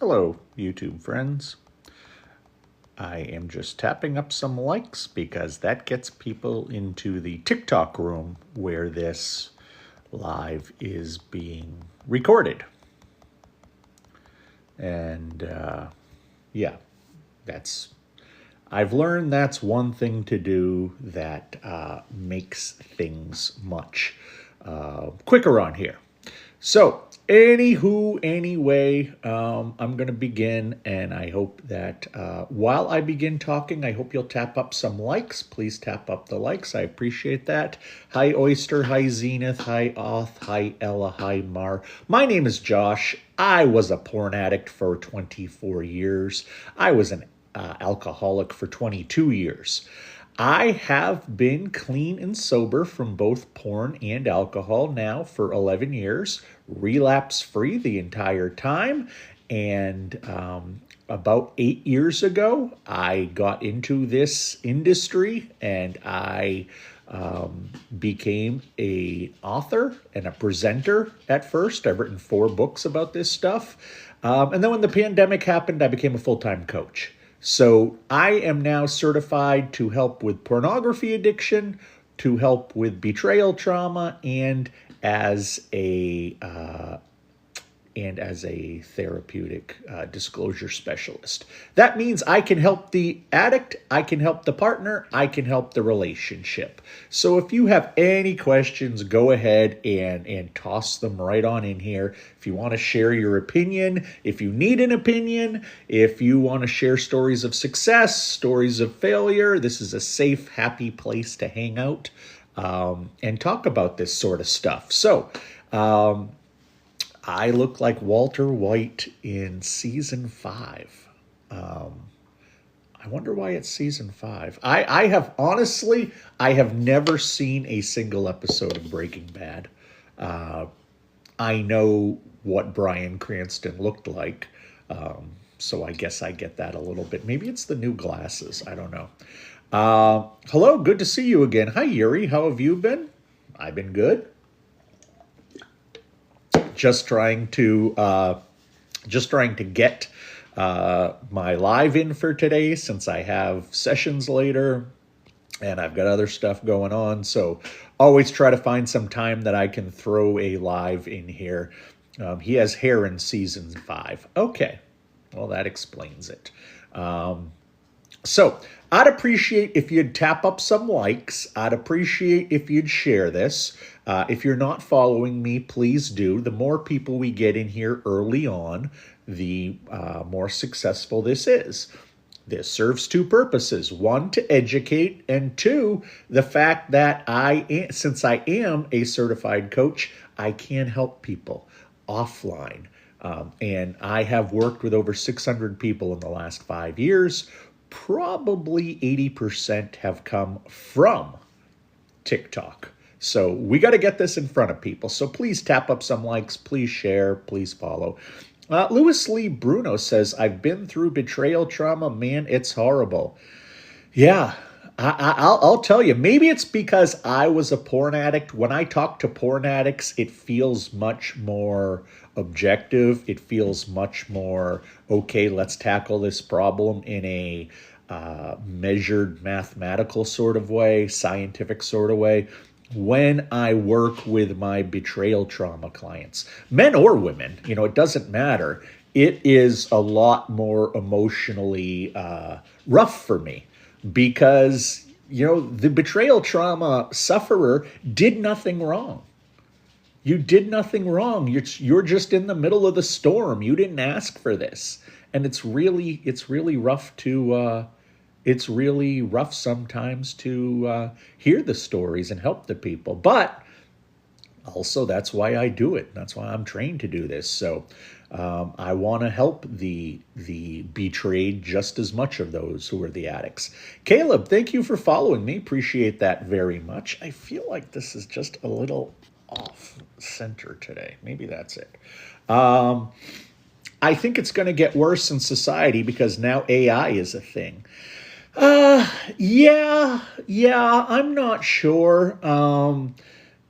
Hello, YouTube friends. I am just tapping up some likes because that gets people into the TikTok room where this live is being recorded. And yeah, I've learned that's one thing to do that makes things much quicker on here. So, anyway, I'm going to begin, and I hope that while I begin talking, I hope you'll tap up some likes. Please tap up the likes. I appreciate that. Hi, Oyster. Hi, Zenith. Hi, Oth. Hi, Ella. Hi, Mar. My name is Josh. I was a porn addict for 24 years. I was an alcoholic for 22 years. I have been clean and sober from both porn and alcohol now for 11 years, relapse-free the entire time, and about 8 years ago, I got into this industry and I became an author and a presenter at first. I've written 4 books about this stuff. And then when the pandemic happened, I became a full-time coach. So I am now certified to help with pornography addiction, to help with betrayal trauma, and as a therapeutic disclosure specialist. That means I can help the addict, I can help the partner, I can help the relationship. So if you have any questions, go ahead and toss them right on in here. If you want to share your opinion, if you need an opinion, if you want to share stories of success, stories of failure, this is a safe, happy place to hang out and talk about this sort of stuff. So, I look like Walter White in season 5. I wonder why it's season 5. I have never seen a single episode of Breaking Bad. I know what Bryan Cranston looked like, so I guess I get that a little bit. Maybe it's the new glasses. I don't know. Hello, good to see you again. Hi, Yuri. How have you been? I've been good. Just trying to get my live in for today, since I have sessions later and I've got other stuff going on. So always try to find some time that I can throw a live in here. He has hair in season 5. Okay, well, that explains it. So I'd appreciate if you'd tap up some likes. I'd appreciate if you'd share this. If you're not following me, please do. The more people we get in here early on, the more successful this is. This serves 2 purposes. 1, to educate, and 2, the fact that since I am a certified coach, I can help people offline. And I have worked with over 600 people in the last 5 years. Probably 80% have come from TikTok. So we got to get this in front of people. So please tap up some likes, please share, please follow. Louis Lee Bruno says, I've been through betrayal trauma. Man, it's horrible. Yeah, I'll tell you, maybe it's because I was a porn addict. When I talk to porn addicts, it feels much more objective. It feels much more, okay, let's tackle this problem in a measured mathematical sort of way, scientific sort of way. When I work with my betrayal trauma clients, men or women, it doesn't matter. It is a lot more emotionally rough for me because, the betrayal trauma sufferer did nothing wrong. You did nothing wrong. You're just in the middle of the storm. You didn't ask for this. And it's really rough to it's really rough sometimes to hear the stories and help the people. But also, that's why I do it. That's why I'm trained to do this. So I want to help the betrayed just as much of those who are the addicts. Caleb, thank you for following me. Appreciate that very much. I feel like this is just a little off center today. Maybe that's it. I think it's going to get worse in society because now AI is a thing. Yeah, I'm not sure.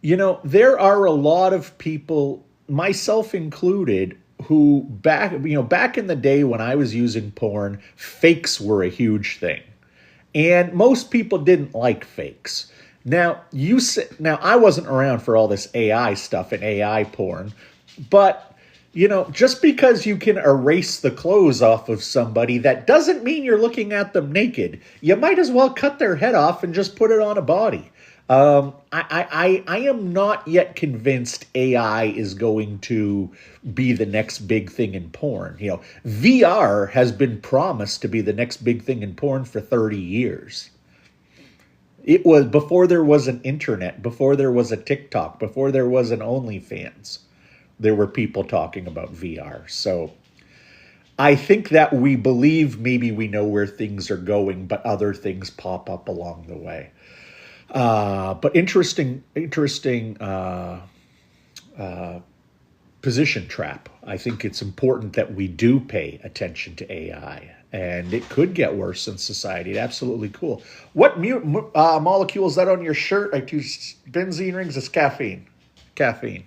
There are a lot of people, myself included, back in the day when I was using porn, fakes were a huge thing. And most people didn't like fakes. Now I wasn't around for all this AI stuff and AI porn, but just because you can erase the clothes off of somebody, that doesn't mean you're looking at them naked. You might as well cut their head off and just put it on a body. I am not yet convinced AI is going to be the next big thing in porn. VR has been promised to be the next big thing in porn for 30 years. It was before there was an internet, before there was a TikTok, before there was an OnlyFans. There were people talking about VR. So I think that we believe maybe we know where things are going, but other things pop up along the way. But interesting position trap. I think it's important that we do pay attention to AI, and it could get worse in society. Absolutely cool. What molecule is that on your shirt? I choose benzene rings. It's caffeine. Caffeine.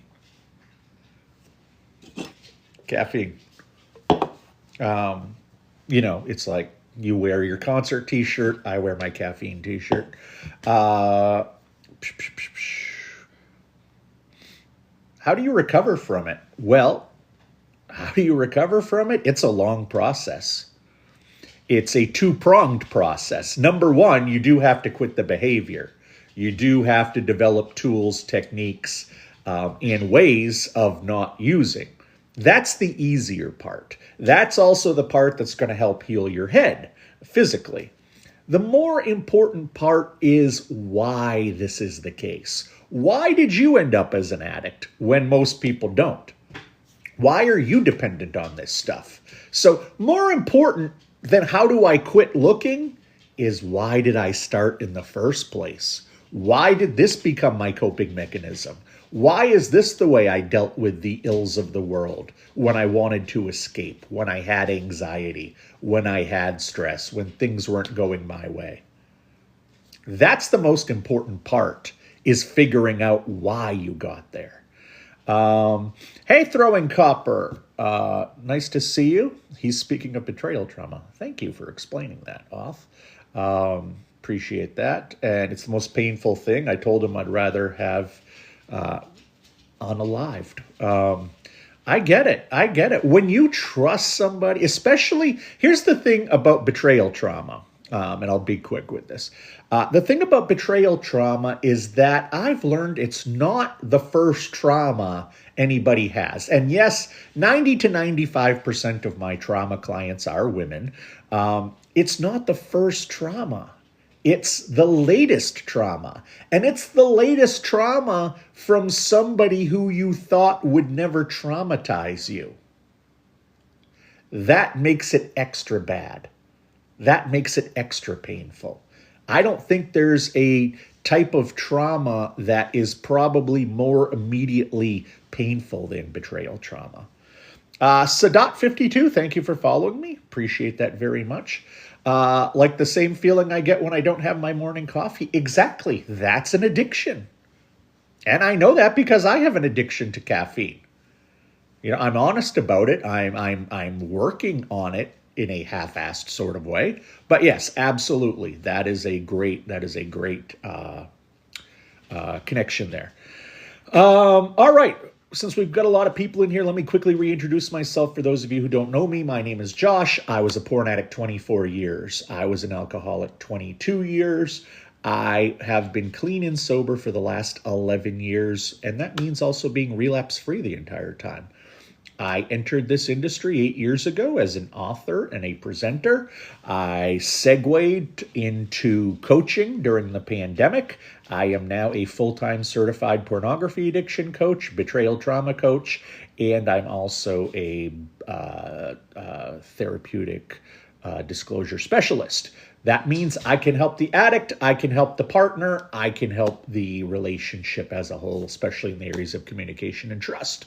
It's like you wear your concert t-shirt. I wear my caffeine t-shirt. How do you recover from it? Well, how do you recover from it? It's a long process. It's a two-pronged process. Number one, you do have to quit the behavior. You do have to develop tools, techniques, and ways of not using. That's the easier part. That's also the part that's going to help heal your head physically. The more important part is why this is the case. Why did you end up as an addict when most people don't? Why are you dependent on this stuff? So more important than how do I quit looking is why did I start in the first place? Why did this become my coping mechanism? Why is this the way I dealt with the ills of the world when I wanted to escape, when I had anxiety, when I had stress, when things weren't going my way? That's the most important part, is figuring out why you got there. Hey, Throwing Copper. Nice to see you. He's speaking of betrayal trauma. Thank you for explaining that, Off. Appreciate that. And it's the most painful thing. I told him I'd rather have unalived. I get it. When you trust somebody, especially, here's the thing about betrayal trauma, and I'll be quick with this. The thing about betrayal trauma is that I've learned it's not the first trauma anybody has. And yes, 90 to 95% of my trauma clients are women. It's not the first trauma. It's the latest trauma. And it's the latest trauma from somebody who you thought would never traumatize you. That makes it extra bad. That makes it extra painful. I don't think there's a type of trauma that is probably more immediately painful than betrayal trauma. Sadat52, thank you for following me. Appreciate that very much. Like the same feeling I get when I don't have my morning coffee. Exactly. That's an addiction. And I know that because I have an addiction to caffeine. I'm honest about it. I'm working on it in a half-assed sort of way. But yes, absolutely. That is a great connection there. All right. Since we've got a lot of people in here, let me quickly reintroduce myself. For those of you who don't know me, my name is Josh. I was a porn addict 24 years. I was an alcoholic 22 years. I have been clean and sober for the last 11 years, and that means also being relapse-free the entire time. I entered this industry 8 years ago as an author and a presenter. I segued into coaching during the pandemic. I am now a full-time certified pornography addiction coach, betrayal trauma coach, and I'm also a therapeutic disclosure specialist. That means I can help the addict, I can help the partner, I can help the relationship as a whole, especially in the areas of communication and trust.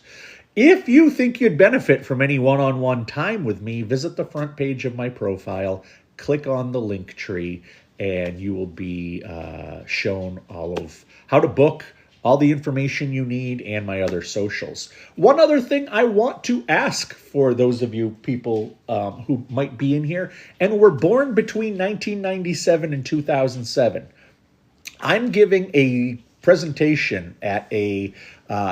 If you think you'd benefit from any one-on-one time with me, visit the front page of my profile, click on the link tree, and you will be shown all of how to book, all the information you need, and my other socials. One other thing I want to ask for those of you people who might be in here and were born between 1997 and 2007. I'm giving a presentation at a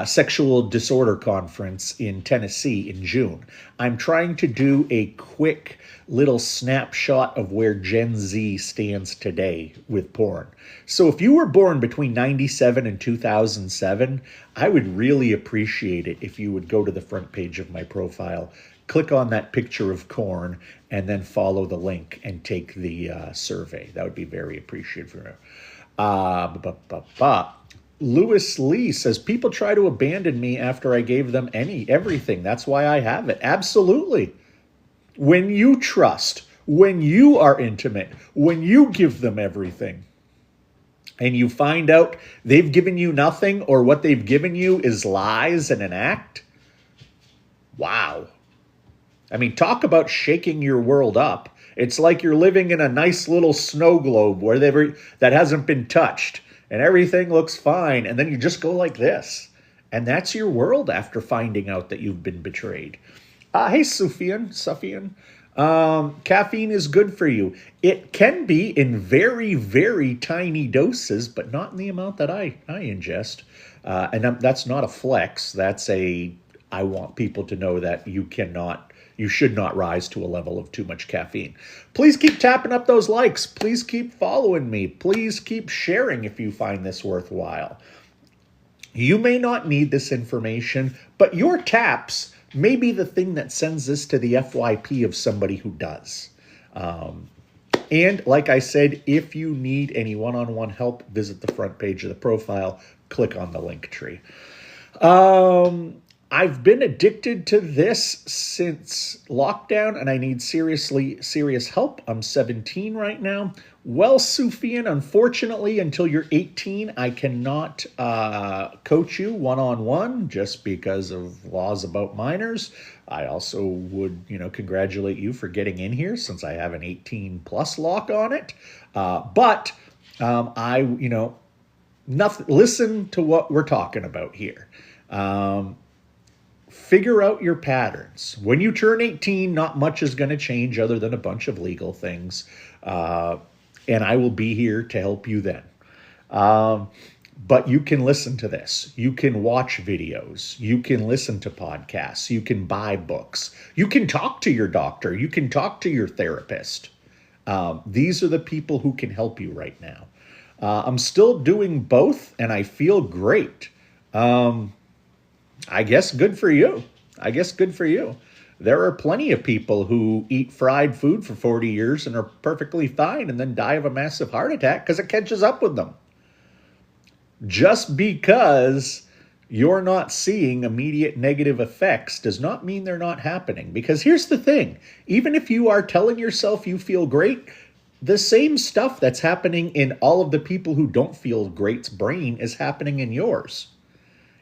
sexual disorder conference in Tennessee in June. I'm trying to do a quick little snapshot of where Gen Z stands today with porn. So if you were born between 97 and 2007, I would really appreciate it if you would go to the front page of my profile, click on that picture of corn, and then follow the link and take the survey. That would be very appreciated for you. Lewis Lee says, people try to abandon me after I gave them everything. That's why I have it. Absolutely. When you trust, when you are intimate, when you give them everything, and you find out they've given you nothing or what they've given you is lies and an act, wow. I mean, talk about shaking your world up. It's like you're living in a nice little snow globe where that hasn't been touched and everything looks fine. And then you just go like this. And that's your world after finding out that you've been betrayed. Hey, Sufian. Caffeine is good for you. It can be in very, very tiny doses, but not in the amount that I ingest. And that's not a flex. I want people to know that you should not rise to a level of too much caffeine. Please keep tapping up those likes. Please keep following me. Please keep sharing if you find this worthwhile. You may not need this information, but your taps may be the thing that sends this to the FYP of somebody who does. And like I said, if you need any one-on-one help, visit the front page of the profile, click on the link tree. I've been addicted to this since lockdown, and I need serious help. I'm 17 right now. Well, Sufian, unfortunately, until you're 18, I cannot coach you one-on-one just because of laws about minors. I also would, congratulate you for getting in here since I have an 18-plus lock on it. But listen to what we're talking about here. Figure out your patterns. When you turn 18, not much is going to change other than a bunch of legal things. And I will be here to help you then. But you can listen to this. You can watch videos. You can listen to podcasts. You can buy books. You can talk to your doctor. You can talk to your therapist. These are the people who can help you right now. I'm still doing both, and I feel great. I guess good for you. There are plenty of people who eat fried food for 40 years and are perfectly fine and then die of a massive heart attack because it catches up with them. Just because you're not seeing immediate negative effects does not mean they're not happening. Because here's the thing. Even if you are telling yourself you feel great, the same stuff that's happening in all of the people who don't feel great's brain is happening in yours.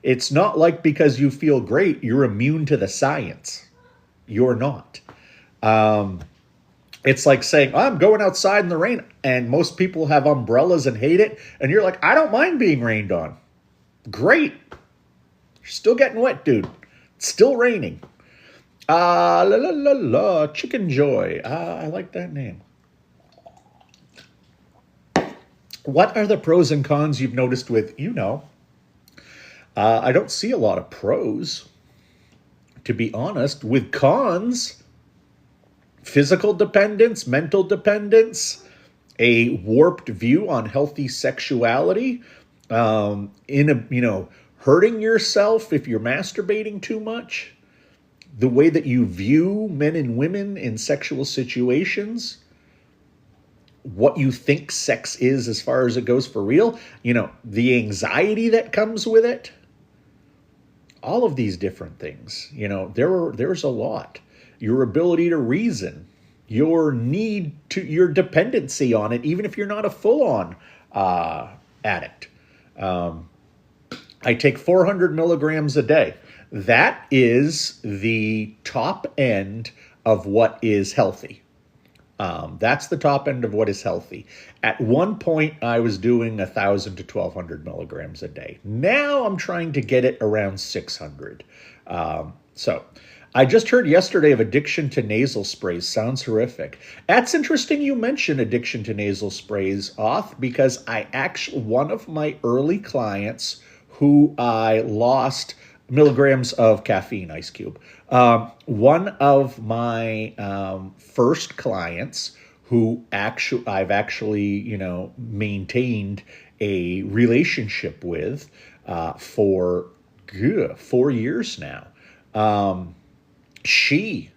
It's not like because you feel great, you're immune to the science. You're not. It's like saying, I'm going outside in the rain, and most people have umbrellas and hate it, and you're like, I don't mind being rained on. Great. You're still getting wet, dude. It's still raining. Chicken Joy. I like that name. What are the pros and cons you've noticed with, I don't see a lot of pros, to be honest. With cons, physical dependence, mental dependence, a warped view on healthy sexuality, hurting yourself if you're masturbating too much, the way that you view men and women in sexual situations, what you think sex is as far as it goes for real, the anxiety that comes with it. All of these different things, there's a lot. Your ability to reason, your dependency on it, even if you're not a full-on addict. I take 400 milligrams a day. That is the top end of what is healthy. That's the top end of what is healthy. At one point, I was doing 1,000 to 1,200 milligrams a day. Now I'm trying to get it around 600. So I just heard yesterday of addiction to nasal sprays. Sounds horrific. That's interesting you mention addiction to nasal sprays, Oth, because one of my early clients who I lost milligrams of caffeine, Ice Cube. One of my first clients who I've actually maintained a relationship with for 4 years now. She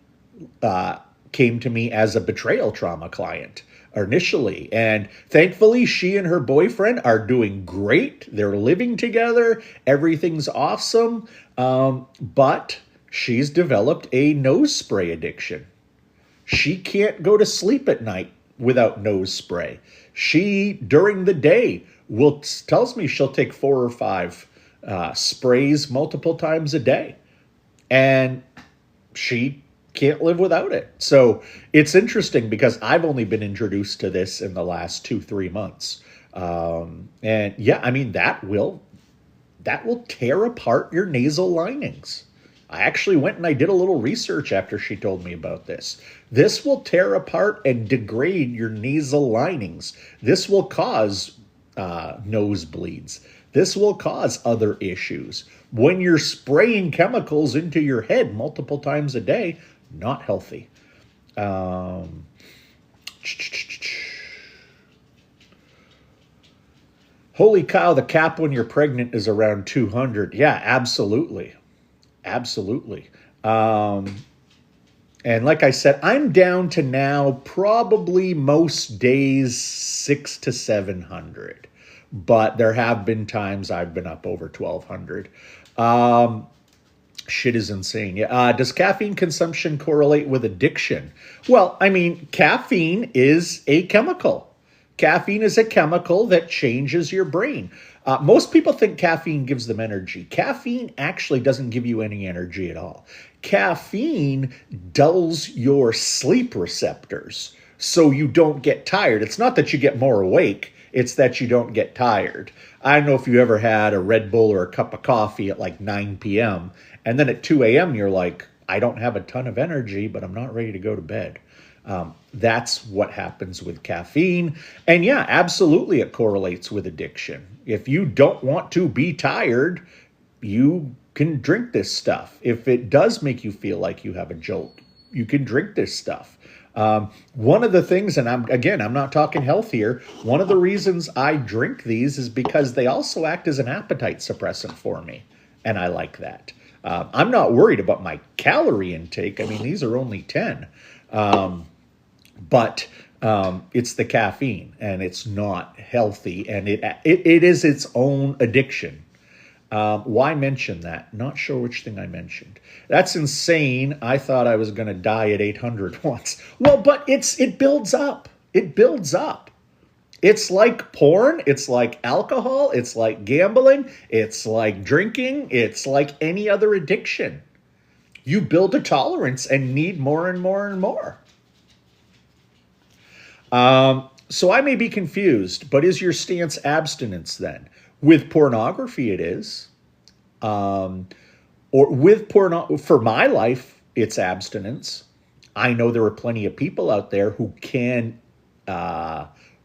came to me as a betrayal trauma client initially. And thankfully, she and her boyfriend are doing great. They're living together. Everything's awesome. But she's developed a nose spray addiction. She can't go to sleep at night without nose spray. She, during the day, tells me she'll take 4 or 5 sprays multiple times a day. And she can't live without it. So it's interesting because I've only been introduced to this in the last 2-3 months. And yeah, I mean, that will tear apart your nasal linings. I actually went and I did a little research after she told me about this. This will tear apart and degrade your nasal linings. This will cause nosebleeds. This will cause other issues. When you're spraying chemicals into your head multiple times a day, not healthy. Holy cow, the cap when you're pregnant is around 200. Yeah, absolutely. Absolutely. And like I said, I'm down to now probably most days 600 to 700. But there have been times I've been up over 1,200. Shit is insane. Yeah. Does caffeine consumption correlate with addiction? Well, I mean, caffeine is a chemical. Caffeine is a chemical that changes your brain. Most people think caffeine gives them energy. Caffeine actually doesn't give you any energy at all. Caffeine dulls your sleep receptors so you don't get tired. It's not that you get more awake. It's that you don't get tired. I don't know if you ever had a Red Bull or a cup of coffee at like 9 p.m. And then at 2 a.m. you're like, I don't have a ton of energy, but I'm not ready to go to bed. That's what happens with caffeine. And yeah, absolutely it correlates with addiction. If you don't want to be tired, you can drink this stuff. If it does make you feel like you have a jolt, you can drink this stuff. One of the things, and I'm not talking health here, one of the reasons I drink these is because they also act as an appetite suppressant for me. And I like that. I'm not worried about my calorie intake. I mean, these are only 10. But it's the caffeine, and it's not healthy, and it is its own addiction. Why mention that? Not sure which thing I mentioned. That's insane. I thought I was going to die at 800 once. Well, but it builds up. It builds up. It's like porn. It's like alcohol. It's like gambling. It's like drinking. It's like any other addiction. You build a tolerance and need more and more and more. So I may be confused, but is your stance abstinence then? With pornography, it is. Or with for my life, it's abstinence. I know there are plenty of people out there who can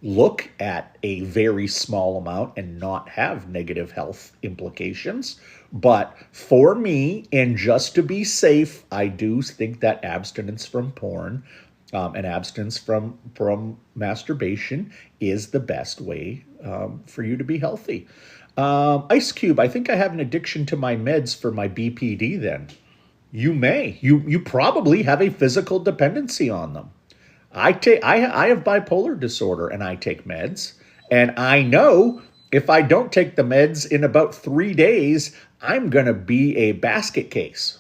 look at a very small amount and not have negative health implications. But for me, and just to be safe, I do think that abstinence from porn and abstinence from masturbation is the best way for you to be healthy. Ice Cube, I think I have an addiction to my meds for my BPD then. You may. You probably have a physical dependency on them. I have bipolar disorder and I take meds. And I know if I don't take the meds in about 3 days, I'm going to be a basket case.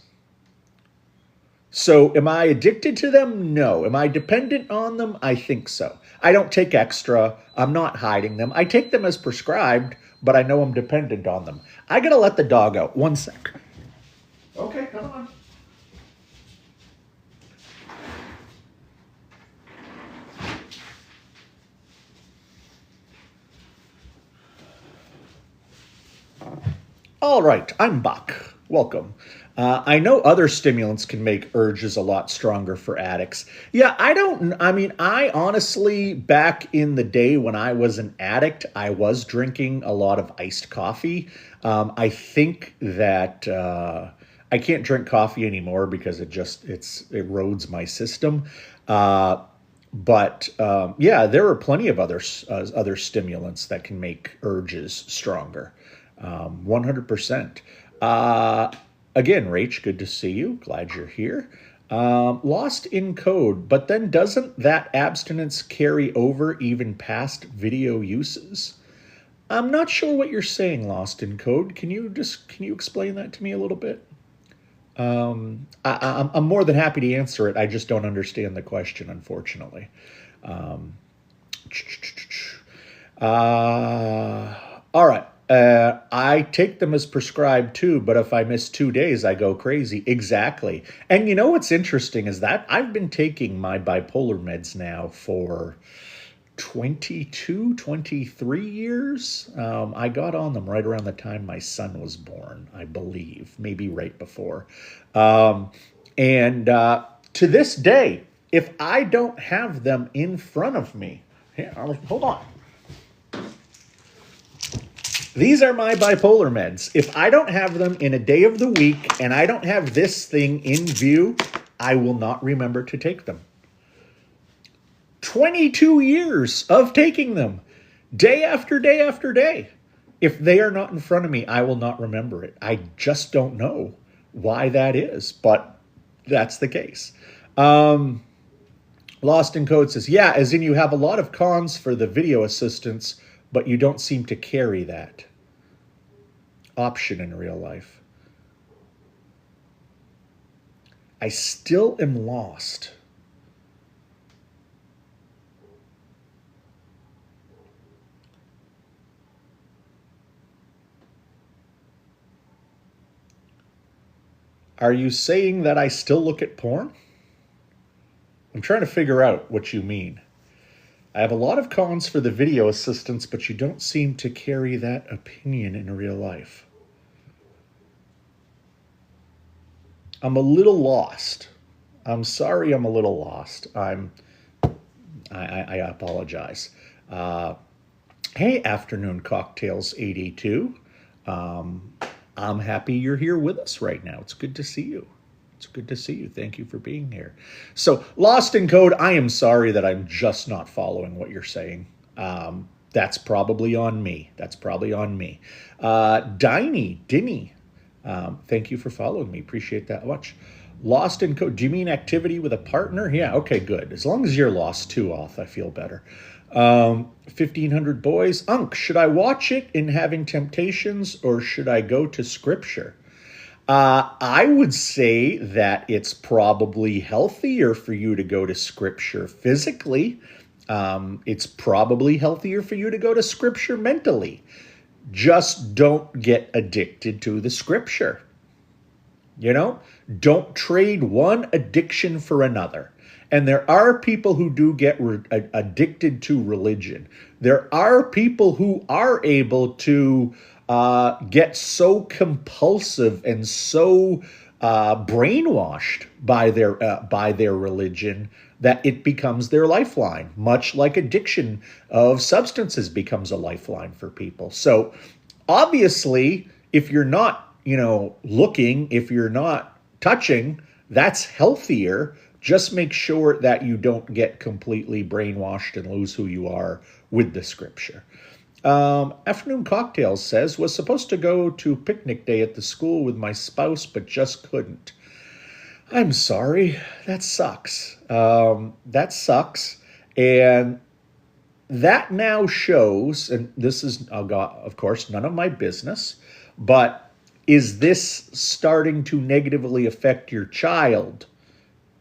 So am I addicted to them? No. Am I dependent on them? I think so. I don't take extra. I'm not hiding them. I take them as prescribed, but I know I'm dependent on them. I got to let the dog out. 1 sec. Okay, come on. All right, I'm Buck. Welcome. I know other stimulants can make urges a lot stronger for addicts. Yeah, I honestly, back in the day when I was an addict, I was drinking a lot of iced coffee. I think that I can't drink coffee anymore because it erodes my system. Uh, but yeah, there are plenty of other stimulants that can make urges stronger. 100%. Uh, Again, Rach, good to see you. Glad you're here. Lost in code, but then doesn't that abstinence carry over even past video uses? I'm not sure what you're saying, Lost in code. Can you explain that to me a little bit? I'm more than happy to answer it. I just don't understand the question, unfortunately. All right. I take them as prescribed too, but if I miss 2 days, I go crazy. Exactly. And you know what's interesting is that I've been taking my bipolar meds now for 22, 23 years. I got on them right around the time my son was born, I believe, maybe right before. And to this day, if I don't have them in front of me, here, hold on. These are my bipolar meds. If I don't have them in a day of the week and I don't have this thing in view, I will not remember to take them. 22 years of taking them, day after day after day. If they are not in front of me, I will not remember it. I just don't know why that is, but that's the case. Lost in Code says, yeah, as in you have a lot of cons for the video assistance, but you don't seem to carry that option in real life. I still am lost. Are you saying that I still look at porn? I'm trying to figure out what you mean. I have a lot of cons for the video assistance, but you don't seem to carry that opinion in real life. I'm a little lost. I'm sorry, I'm a little lost. I apologize. Hey, Afternoon Cocktails 82. I'm happy you're here with us right now. It's good to see you. It's good to see you. Thank you for being here. So, Lost in Code, I am sorry that I'm just not following what you're saying. That's probably on me. Dinny, thank you for following me. Appreciate that much. Lost in Code, do you mean activity with a partner? Yeah, okay, good. As long as you're lost too, Off, I feel better. 1,500 boys. Should I watch it in Having Temptations or should I go to Scripture? I would say that it's probably healthier for you to go to Scripture physically. It's probably healthier for you to go to Scripture mentally. Just don't get addicted to the Scripture. Don't trade one addiction for another. And there are people who do get addicted to religion. There are people who are able to get so compulsive and so brainwashed by their religion that it becomes their lifeline, much like addiction of substances becomes a lifeline for people. So obviously, if you're not, looking, if you're not touching, that's healthier. Just make sure that you don't get completely brainwashed and lose who you are with the Scripture. Afternoon Cocktails says, was supposed to go to picnic day at the school with my spouse, but just couldn't. I'm sorry. That sucks. That sucks. And that now shows, and this is, of course, none of my business, but is this starting to negatively affect your child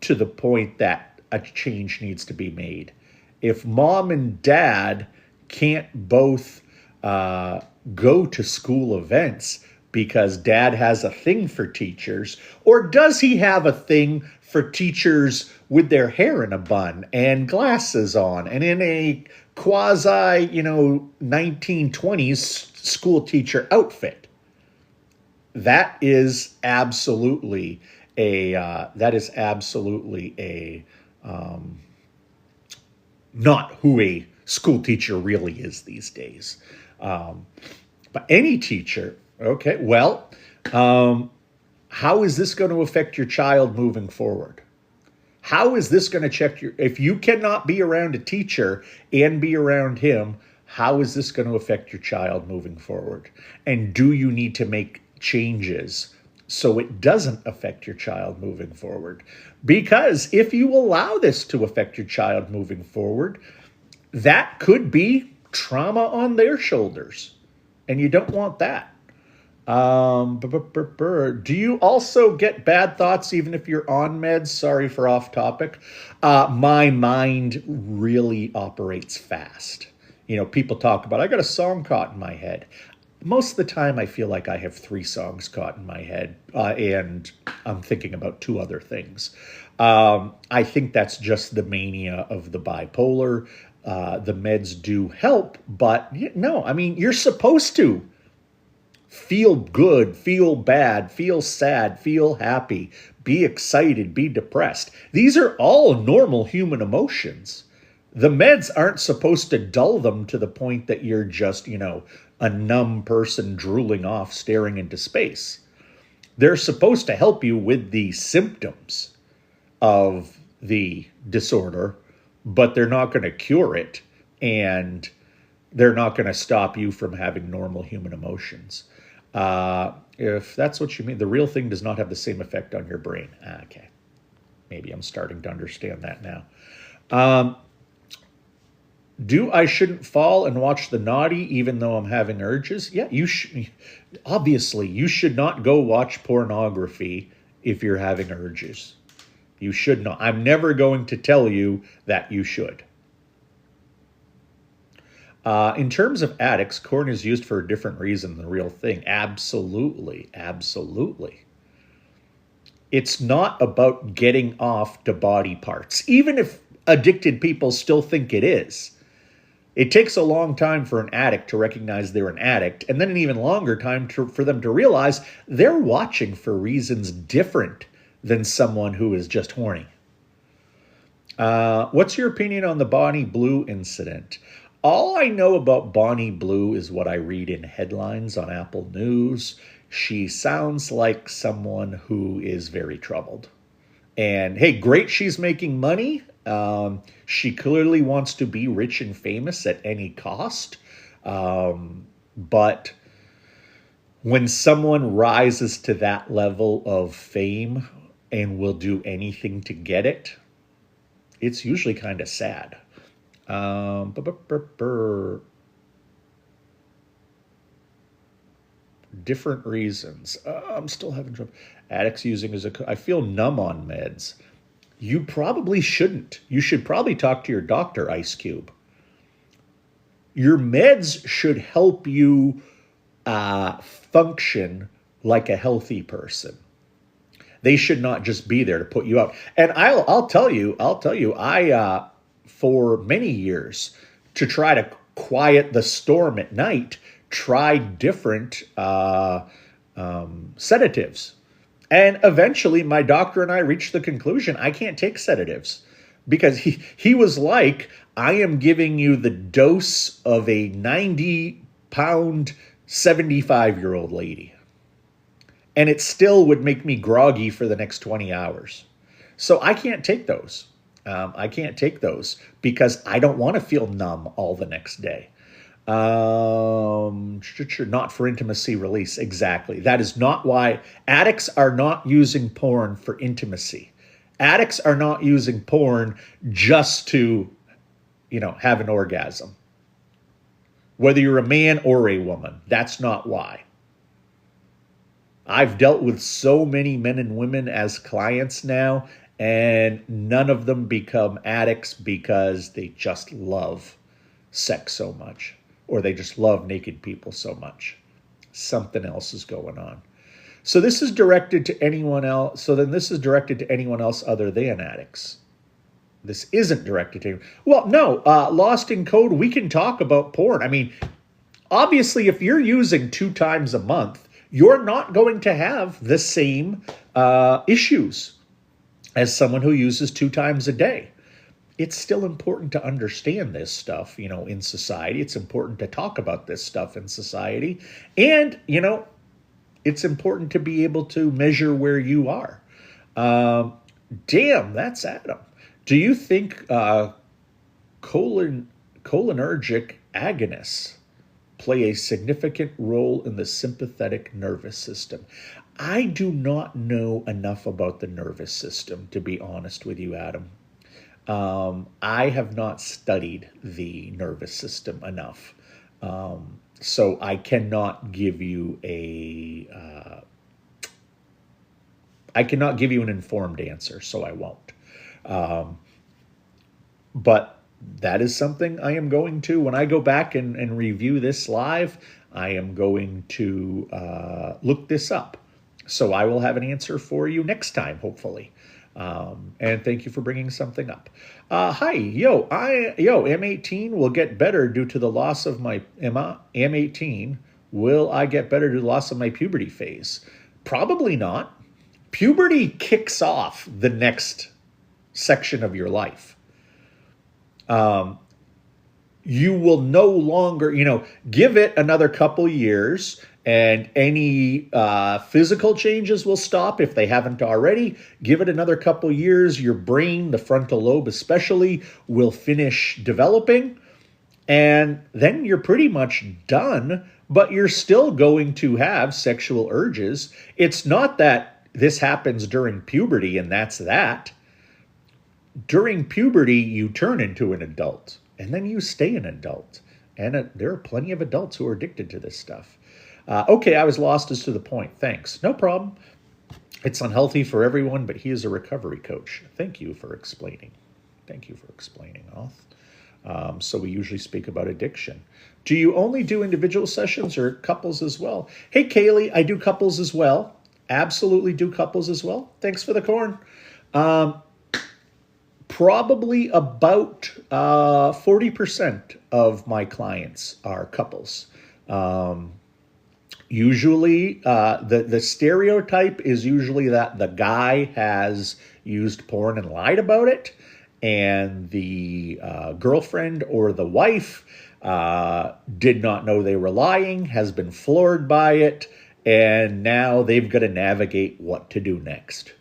to the point that a change needs to be made? If mom and dad can't both go to school events because dad has a thing for teachers, or does he have a thing for teachers with their hair in a bun and glasses on and in a quasi, 1920s school teacher outfit? that is absolutely a not who a school teacher really is these days. But any teacher, okay, well, how is this going to affect your child moving forward? How is this going to check your, if you cannot be around a teacher and be around him, how is this going to affect your child moving forward? And do you need to make changes so it doesn't affect your child moving forward? Because if you allow this to affect your child moving forward, that could be trauma on their shoulders. And you don't want that. Do you also get bad thoughts even if you're on meds? Sorry for off topic. My mind really operates fast. You know, people talk about, I got a song caught in my head. Most of the time, I feel like I have 3 songs caught in my head, and I'm thinking about 2 other things. I think that's just the mania of the bipolar. The meds do help, but no, I mean, you're supposed to feel good, feel bad, feel sad, feel happy, be excited, be depressed. These are all normal human emotions. The meds aren't supposed to dull them to the point that you're just, a numb person drooling off, staring into space. They're supposed to help you with the symptoms of the disorder, but they're not going to cure it, and they're not going to stop you from having normal human emotions. If that's what you mean, the real thing does not have the same effect on your brain. Okay. Maybe I'm starting to understand that now. I shouldn't fall and watch the naughty even though I'm having urges? Yeah, obviously, you should not go watch pornography if you're having urges. You should not. I'm never going to tell you that you should. In terms of addicts, corn is used for a different reason than the real thing. Absolutely. Absolutely. It's not about getting off to body parts, even if addicted people still think it is. It takes a long time for an addict to recognize they're an addict, and then an even longer time for them to realize they're watching for reasons different than someone who is just horny. What's your opinion on the Bonnie Blue incident? All I know about Bonnie Blue is what I read in headlines on Apple News. She sounds like someone who is very troubled. And hey, great, she's making money. She clearly wants to be rich and famous at any cost. But when someone rises to that level of fame and will do anything to get it, it's usually kind of sad. Different reasons. I'm still having trouble. Addicts using I feel numb on meds. You probably shouldn't. You should probably talk to your doctor, Ice Cube. Your meds should help you function like a healthy person. They should not just be there to put you out. And I'll tell you, I for many years, to try to quiet the storm at night, tried different sedatives. And eventually my doctor and I reached the conclusion I can't take sedatives, because he was like, I am giving you the dose of a 90-pound, 75-year-old lady. And it still would make me groggy for the next 20 hours. So I can't take those. I can't take those because I don't want to feel numb all the next day. Not for intimacy release. Exactly. That is not why addicts are not using porn for intimacy. Addicts are not using porn just to, have an orgasm. Whether you're a man or a woman, that's not why. I've dealt with so many men and women as clients now, and none of them become addicts because they just love sex so much, or they just love naked people so much. Something else is going on. So this is directed to anyone else. So then this is directed to anyone else other than addicts. This isn't directed to. Well, no, Lost in Code, we can talk about porn. I mean, obviously, if you're using 2 times a month, you're not going to have the same issues as someone who uses 2 times a day. It's still important to understand this stuff, in society. It's important to talk about this stuff in society. And, it's important to be able to measure where you are. Damn, that's Adam. Do you think cholinergic agonists play a significant role in the sympathetic nervous system? I do not know enough about the nervous system, to be honest with you, Adam. I have not studied the nervous system enough. So I cannot give you an informed answer, so I won't. But that is something I am going to, when I go back and review this live, I am going to look this up. So I will have an answer for you next time, hopefully. And thank you for bringing something up. Hi, M18 will get better due to the loss of my M18. Will I get better due to the loss of my puberty phase? Probably not. Puberty kicks off the next section of your life. You will no longer, give it another couple years, and any physical changes will stop if they haven't already. Give it another couple years, your brain, the frontal lobe especially, will finish developing, and then you're pretty much done, but you're still going to have sexual urges. It's not that this happens during puberty and that's that. During puberty, you turn into an adult, and then you stay an adult. And there are plenty of adults who are addicted to this stuff. Okay, I was lost as to the point. Thanks. No problem. It's unhealthy for everyone, but he is a recovery coach. Thank you for explaining. Oth. So we usually speak about addiction. Do you only do individual sessions or couples as well? Hey, Kaylee, I do couples as well. Absolutely do couples as well. Thanks for the corn. Probably about 40% of my clients are couples. Usually, the stereotype is usually that the guy has used porn and lied about it, and the girlfriend or the wife did not know they were lying, has been floored by it, and now they've got to navigate what to do next.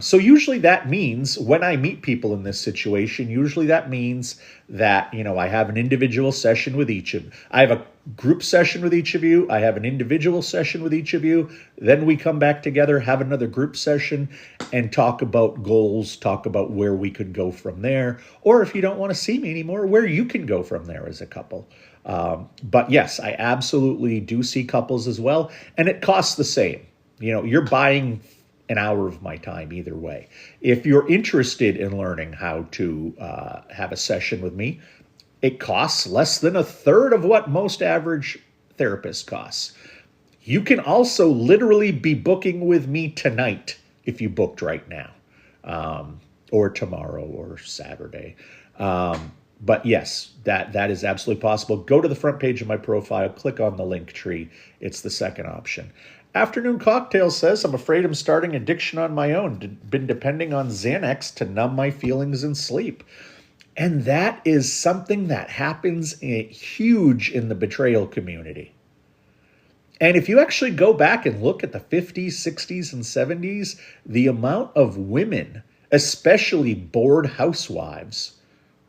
So usually that means when I meet people in this situation, usually that means that, I have an individual session with each of them. I have a group session with each of you. I have an individual session with each of you. Then we come back together, have another group session, and talk about goals, talk about where we could go from there. Or if you don't want to see me anymore, where you can go from there as a couple. But yes, I absolutely do see couples as well. And it costs the same. You're buying an hour of my time either way. If you're interested in learning how to have a session with me, it costs less than a third of what most average therapists costs. You can also literally be booking with me tonight if you booked right now, or tomorrow or Saturday. But yes, that is absolutely possible. Go to the front page of my profile, click on the link tree. It's the second option. Afternoon Cocktail says, I'm afraid I'm starting addiction on my own. Been depending on Xanax to numb my feelings and sleep. And that is something that happens huge in the betrayal community. And if you actually go back and look at the 50s, 60s, and 70s, the amount of women, especially bored housewives,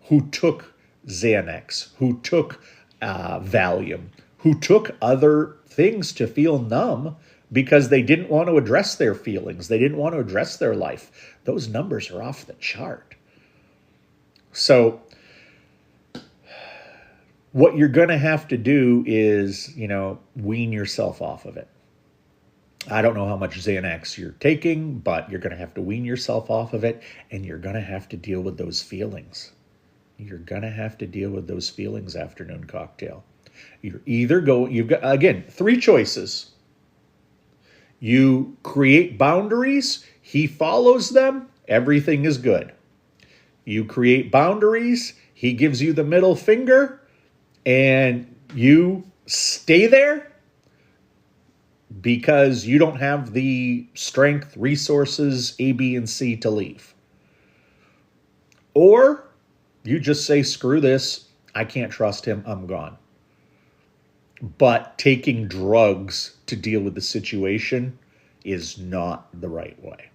who took Xanax, who took Valium, who took other things to feel numb because they didn't want to address their feelings. They didn't want to address their life. Those numbers are off the chart. So what you're going to have to do is, wean yourself off of it. I don't know how much Xanax you're taking, but you're going to have to wean yourself off of it, and you're going to have to deal with those feelings. You're going to have to deal with those feelings, Afternoon Cocktail. You've got, again, 3 choices. You create boundaries, he follows them, everything is good. You create boundaries, he gives you the middle finger, and you stay there, because you don't have the strength, resources, A, B, and C to leave. Or you just say, screw this, I can't trust him, I'm gone. But taking drugs to deal with the situation is not the right way.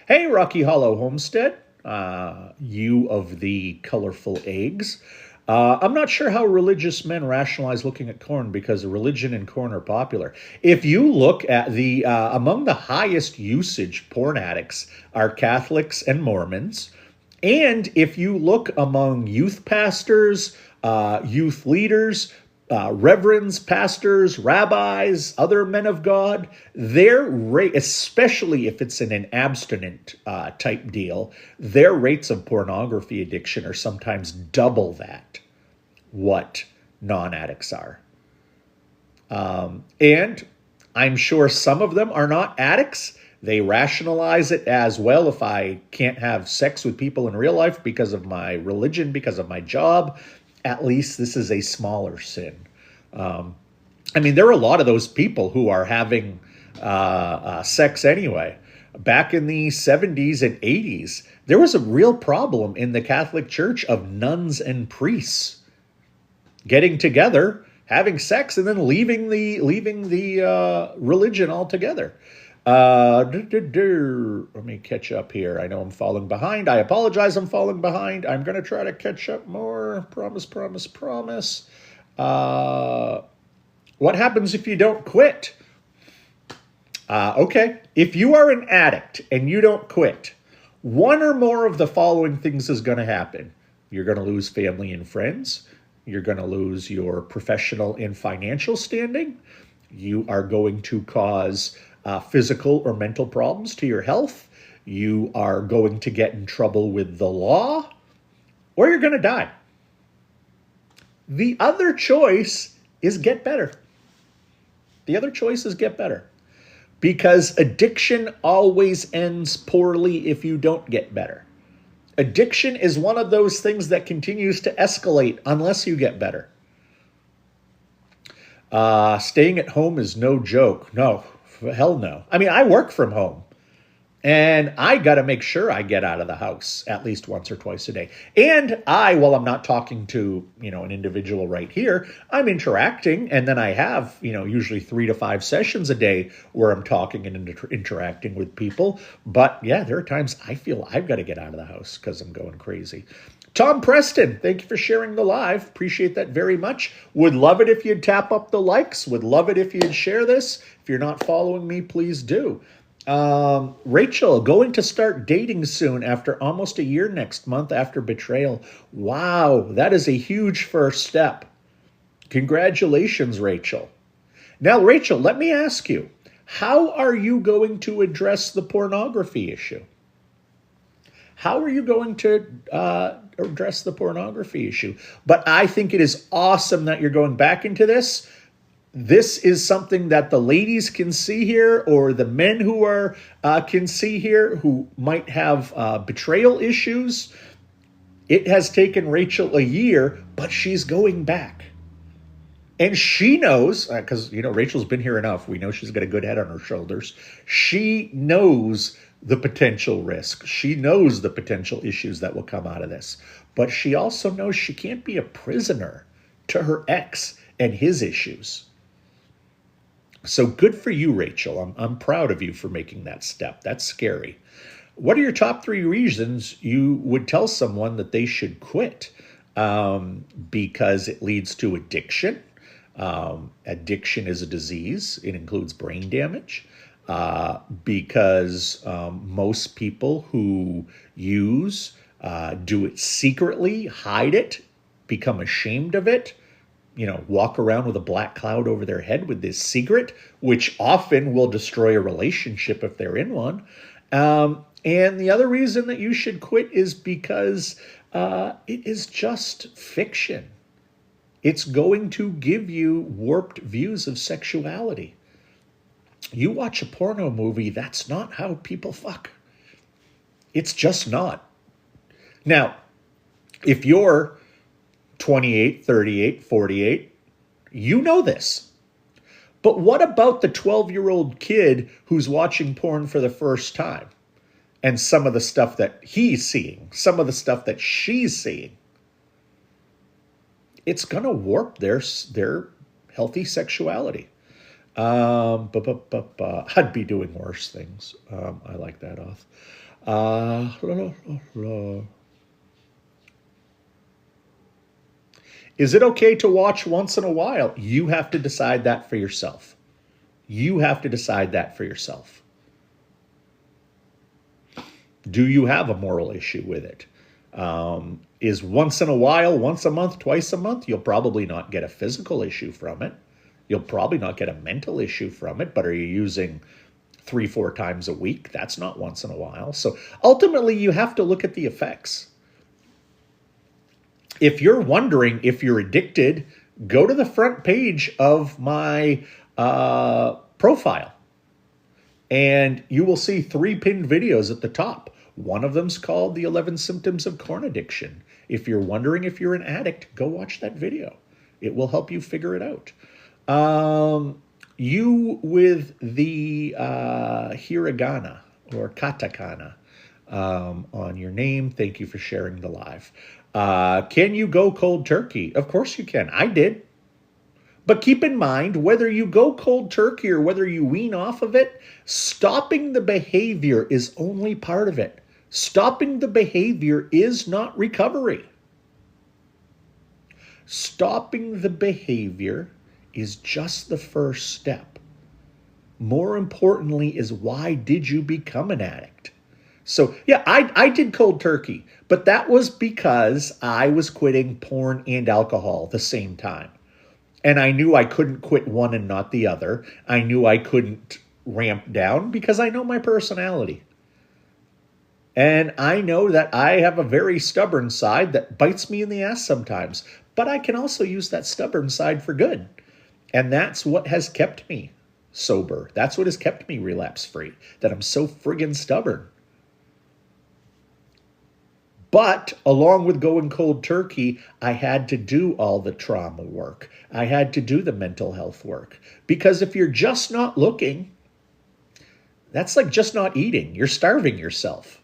Hey, Rocky Hollow Homestead, you of the colorful eggs. I'm not sure how religious men rationalize looking at corn because religion and corn are popular. If you look at the, among the highest usage porn addicts are Catholics and Mormons. And if you look among youth pastors, youth leaders, reverends, pastors, rabbis, other men of God, their rate, especially if it's in an abstinent type deal, their rates of pornography addiction are sometimes double that what non-addicts are. And I'm sure some of them are not addicts. They rationalize it as, well, if I can't have sex with people in real life because of my religion, because of my job, at least this is a smaller sin. I mean, there are a lot of those people who are having sex anyway. Back in the 70s and 80s, there was a real problem in the Catholic Church of nuns and priests getting together, having sex, and then leaving the religion altogether. Let me catch up here. I know I'm falling behind. I apologize, I'm falling behind. I'm going to try to catch up more. Promise, promise, promise. What happens if you don't quit? Okay, if you are an addict and you don't quit, one or more of the following things is going to happen. You're going to lose family and friends. You're going to lose your professional and financial standing. You are going to cause physical or mental problems to your health. You are going to get in trouble with the law, or you're going to die. The other choice is get better. The other choice is get better. Because addiction always ends poorly if you don't get better. Addiction is one of those things that continues to escalate unless you get better. Staying at home is no joke. No, hell no. I mean, I work from home. And I got to make sure I get out of the house at least once or twice a day. And while I'm not talking to, an individual right here, I'm interacting. And then I have, usually 3 to 5 sessions a day where I'm talking and interacting with people. But yeah, there are times I feel I've got to get out of the house because I'm going crazy. Tom Preston, thank you for sharing the live. Appreciate that very much. Would love it if you'd tap up the likes. Would love it if you'd share this. If you're not following me, please do. Rachel, going to start dating soon after almost a year next month after Betrayal. Wow, that is a huge first step. Congratulations, Rachel. Now, Rachel, let me ask you, how are you going to address the pornography issue? How are you going to address the pornography issue? But I think it is awesome that you're going back into this. This is something that the ladies can see here, or the men who are can see here, who might have betrayal issues. It has taken Rachel a year, but she's going back. And she knows, because, Rachel's been here enough. We know she's got a good head on her shoulders. She knows the potential risk. She knows the potential issues that will come out of this. But she also knows she can't be a prisoner to her ex and his issues. So good for you, Rachel. I'm proud of you for making that step. That's scary. What are your top 3 reasons you would tell someone that they should quit? Because it leads to addiction. Addiction is a disease. It includes brain damage. Because most people who use do it secretly, hide it, become ashamed of it. Walk around with a black cloud over their head with this secret, which often will destroy a relationship if they're in one. And the other reason that you should quit is because it is just fiction. It's going to give you warped views of sexuality. You watch a porno movie, that's not how people fuck. It's just not. Now, if you're 28, 38, 48, you know this. But what about the 12-year-old kid who's watching porn for the first time? And some of the stuff that he's seeing, some of the stuff that she's seeing, it's going to warp their healthy sexuality. I'd be doing worse things. I like that off. Is it okay to watch once in a while? You have to decide that for yourself. You have to decide that for yourself. Do you have a moral issue with it? Is once in a while, once a month, twice a month? You'll probably not get a physical issue from it. You'll probably not get a mental issue from it, but are you using 3-4 times a week? That's not once in a while. So ultimately, you have to look at the effects. If you're wondering if you're addicted, go to the front page of my profile, and you will see 3 pinned videos at the top. One of them's called The 11 Symptoms of Porn Addiction. If you're wondering if you're an addict, go watch that video. It will help you figure it out. You with the hiragana or katakana on your name, thank you for sharing the live. Can you go cold turkey? Of course you can. I did. But keep in mind, whether you go cold turkey or whether you wean off of it, stopping the behavior is only part of it. Stopping the behavior is not recovery. Stopping the behavior is just the first step. More importantly is, why did you become an addict? So yeah, I did cold turkey, but that was because I was quitting porn and alcohol at the same time. And I knew I couldn't quit one and not the other. I knew I couldn't ramp down because I know my personality. And I know that I have a very stubborn side that bites me in the ass sometimes. But I can also use that stubborn side for good. And that's what has kept me sober. That's what has kept me relapse-free, that I'm so friggin' stubborn. But along with going cold turkey, I had to do all the trauma work. I had to do the mental health work. Because if you're just not looking, that's like just not eating. You're starving yourself.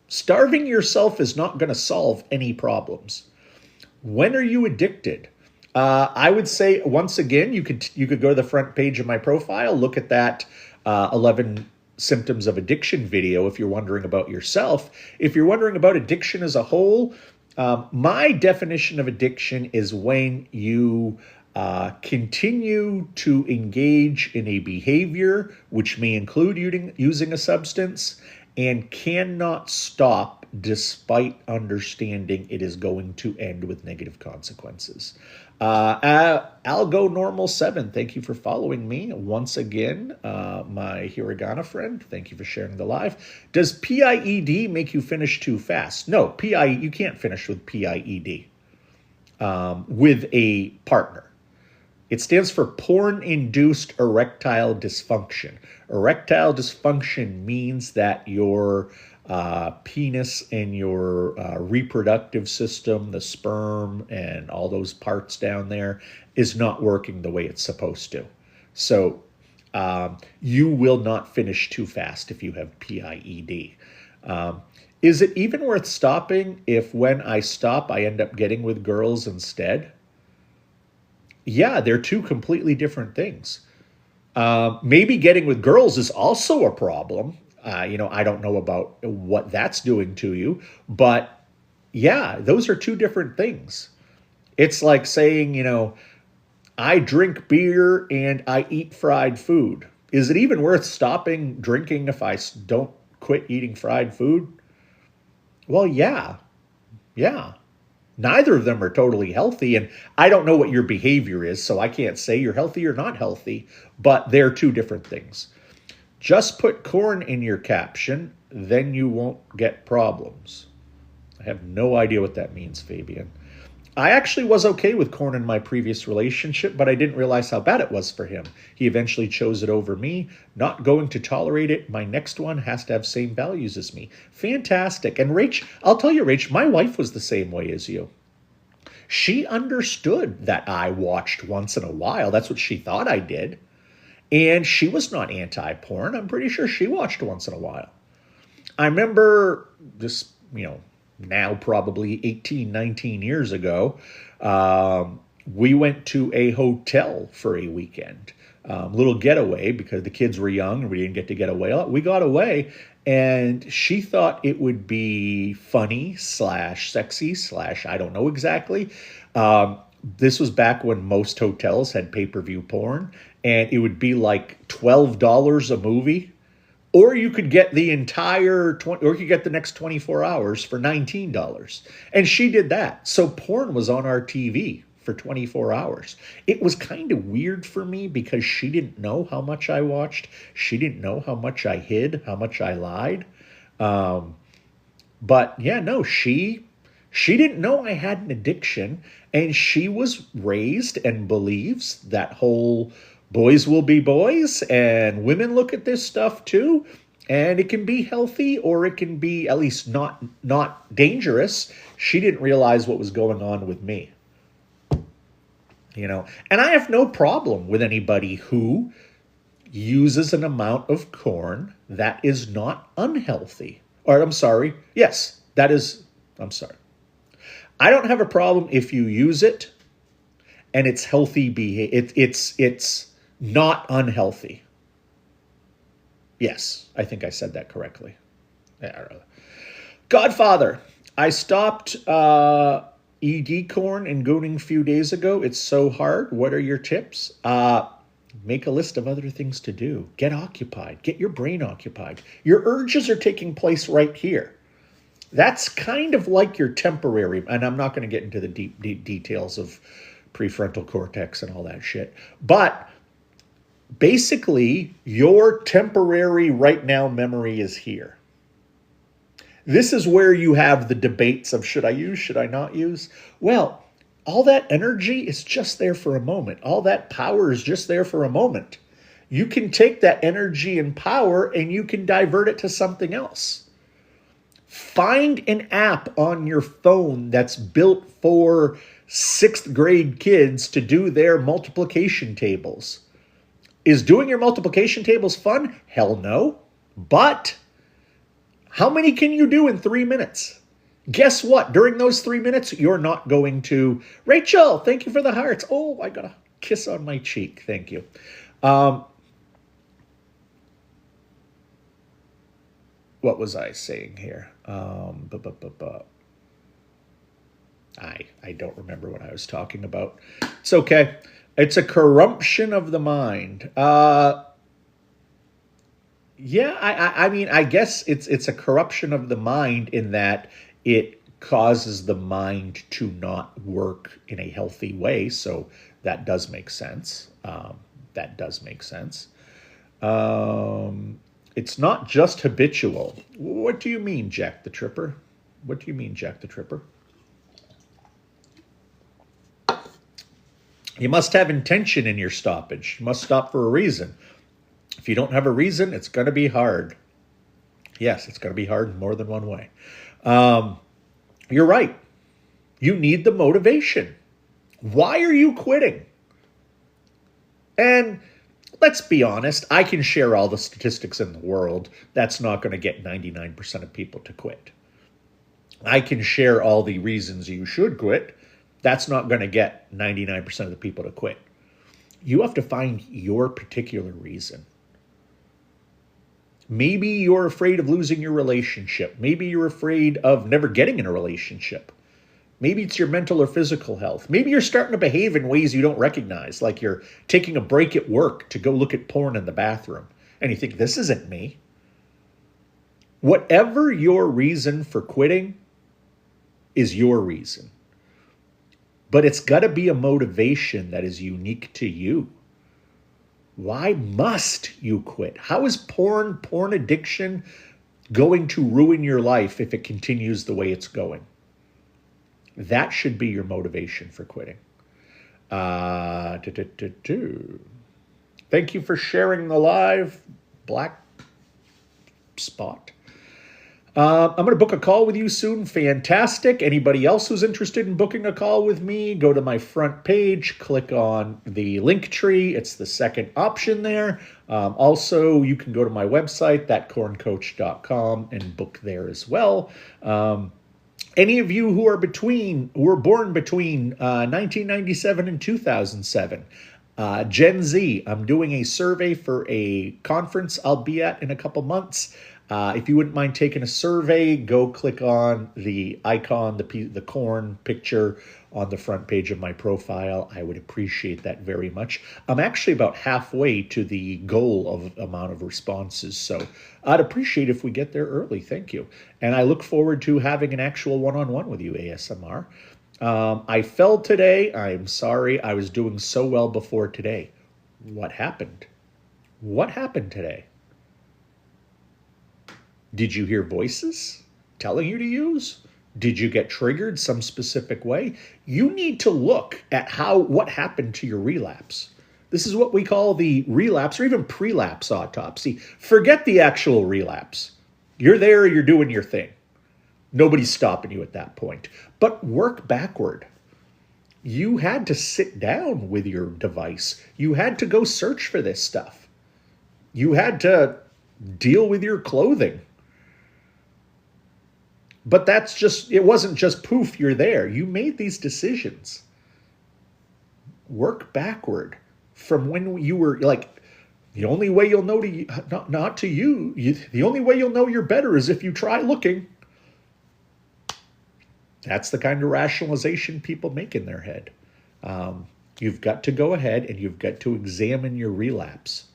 Starving yourself is not going to solve any problems. When are you addicted? I would say, once again, you could go to the front page of my profile, look at that 11 symptoms of addiction video if you're wondering about yourself. If you're wondering about addiction as a whole, my definition of addiction is when you continue to engage in a behavior, which may include using a substance, and cannot stop despite understanding it is going to end with negative consequences. Algo Normal 7, thank you for following me. Once again, my hiragana friend, thank you for sharing the live. Does PIED make you finish too fast? No, you can't finish with PIED with a partner. It stands for porn-induced erectile dysfunction. Erectile dysfunction means that your penis and your reproductive system, the sperm and all those parts down there, is not working the way it's supposed to. So you will not finish too fast if you have PIED. Is it even worth stopping if when I stop I end up getting with girls instead? Yeah, they're two completely different things. Maybe getting with girls is also a problem. I don't know about what that's doing to you, but yeah, those are two different things. It's like saying, I drink beer and I eat fried food. Is it even worth stopping drinking if I don't quit eating fried food? Well, yeah. Neither of them are totally healthy, and I don't know what your behavior is, so I can't say you're healthy or not healthy, but they're two different things. Just put corn in your caption, then you won't get problems. I have no idea what that means, Fabian. I actually was okay with corn in my previous relationship, but I didn't realize how bad it was for him. He eventually chose it over me. Not going to tolerate it. My next one has to have same values as me. Fantastic. And Rach, I'll tell you, Rach, my wife was the same way as you. She understood that I watched once in a while. That's what she thought I did. And she was not anti-porn. I'm pretty sure she watched once in a while. I remember this, now probably 18, 19 years ago, we went to a hotel for a weekend. Little getaway because the kids were young and we didn't get to get away. We got away and she thought it would be funny / sexy / I don't know exactly. This was back when most hotels had pay-per-view porn, and it would be like $12 a movie, or you could get the entire 20, or you could get the next 24 hours for $19. And she did that. So porn was on our TV for 24 hours. It was kind of weird for me because she didn't know how much I watched. She didn't know how much I hid, how much I lied. But yeah, no, she didn't know I had an addiction, and she was raised and believes that whole boys will be boys and women look at this stuff too, and it can be healthy or it can be at least not dangerous. She didn't realize what was going on with me. And I have no problem with anybody who uses an amount of corn that is not unhealthy. Or I'm sorry. Yes, I'm sorry. I don't have a problem if you use it and it's healthy behavior. It's not unhealthy. Yes, I think I said that correctly. Godfather, I stopped ED corn and gooning a few days ago. It's so hard. What are your tips? Make a list of other things to do. Get occupied. Get your brain occupied. Your urges are taking place right here. That's kind of like your temporary, and I'm not going to get into the deep details of prefrontal cortex and all that shit, but basically your temporary right now memory is here. This is where you have the debates of should I use, should I not use? Well, all that energy is just there for a moment. All that power is just there for a moment. You can take that energy and power and you can divert it to something else. Find an app on your phone that's built for 6th grade kids to do their multiplication tables. Is doing your multiplication tables fun? Hell no. But how many can you do in 3 minutes? Guess what? During those 3 minutes, you're not going to, Rachel, thank you for the hearts. Oh, I got a kiss on my cheek. Thank you. What was I saying here? I don't remember what I was talking about. It's okay. It's a corruption of the mind. Yeah, I mean, I guess it's a corruption of the mind in that it causes the mind to not work in a healthy way. So that does make sense. It's not just habitual. What do you mean, Jack the Tripper? What do you mean, Jack the Tripper? You must have intention in your stoppage. You must stop for a reason. If you don't have a reason, it's going to be hard. Yes, it's going to be hard in more than one way. You're right. You need the motivation. Why are you quitting? And let's be honest, I can share all the statistics in the world. That's not going to get 99% of people to quit. I can share all the reasons you should quit. That's not going to get 99% of the people to quit. You have to find your particular reason. Maybe you're afraid of losing your relationship. Maybe you're afraid of never getting in a relationship. Maybe it's your mental or physical health. Maybe you're starting to behave in ways you don't recognize, like you're taking a break at work to go look at porn in the bathroom. And you think, this isn't me. Whatever your reason for quitting is your reason. But it's got to be a motivation that is unique to you. Why must you quit? How is porn addiction going to ruin your life if it continues the way it's going? That should be your motivation for quitting. Thank you for sharing the live, Black Spot. I'm going to book a call with you soon. Fantastic. Anybody else who's interested in booking a call with me, go to my front page, click on the link tree. It's the second option there. Also, you can go to my website, thatcorncoach.com, and book there as well. Any of you who were born between 1997 and 2007, Gen Z, I'm doing a survey for a conference I'll be at in a couple months. If you wouldn't mind taking a survey, go click on the icon, the corn picture on the front page of my profile. I would appreciate that very much. I'm actually about halfway to the goal of amount of responses, so I'd appreciate if we get there early. Thank you. And I look forward to having an actual one-on-one with you, ASMR. I fell today. I'm sorry. I was doing so well before today. What happened? What happened today? Did you hear voices telling you to use? Did you get triggered some specific way? You need to look at what happened to your relapse. This is what we call the relapse or even prelapse autopsy. Forget the actual relapse. You're there, you're doing your thing. Nobody's stopping you at that point. But work backward. You had to sit down with your device. You had to go search for this stuff. You had to deal with your clothing. But it wasn't just poof, you're there. You made these decisions. Work backward from when you were like, the only way you'll know the only way you'll know you're better is if you try looking. That's the kind of rationalization people make in their head. You've got to go ahead and you've got to examine your relapse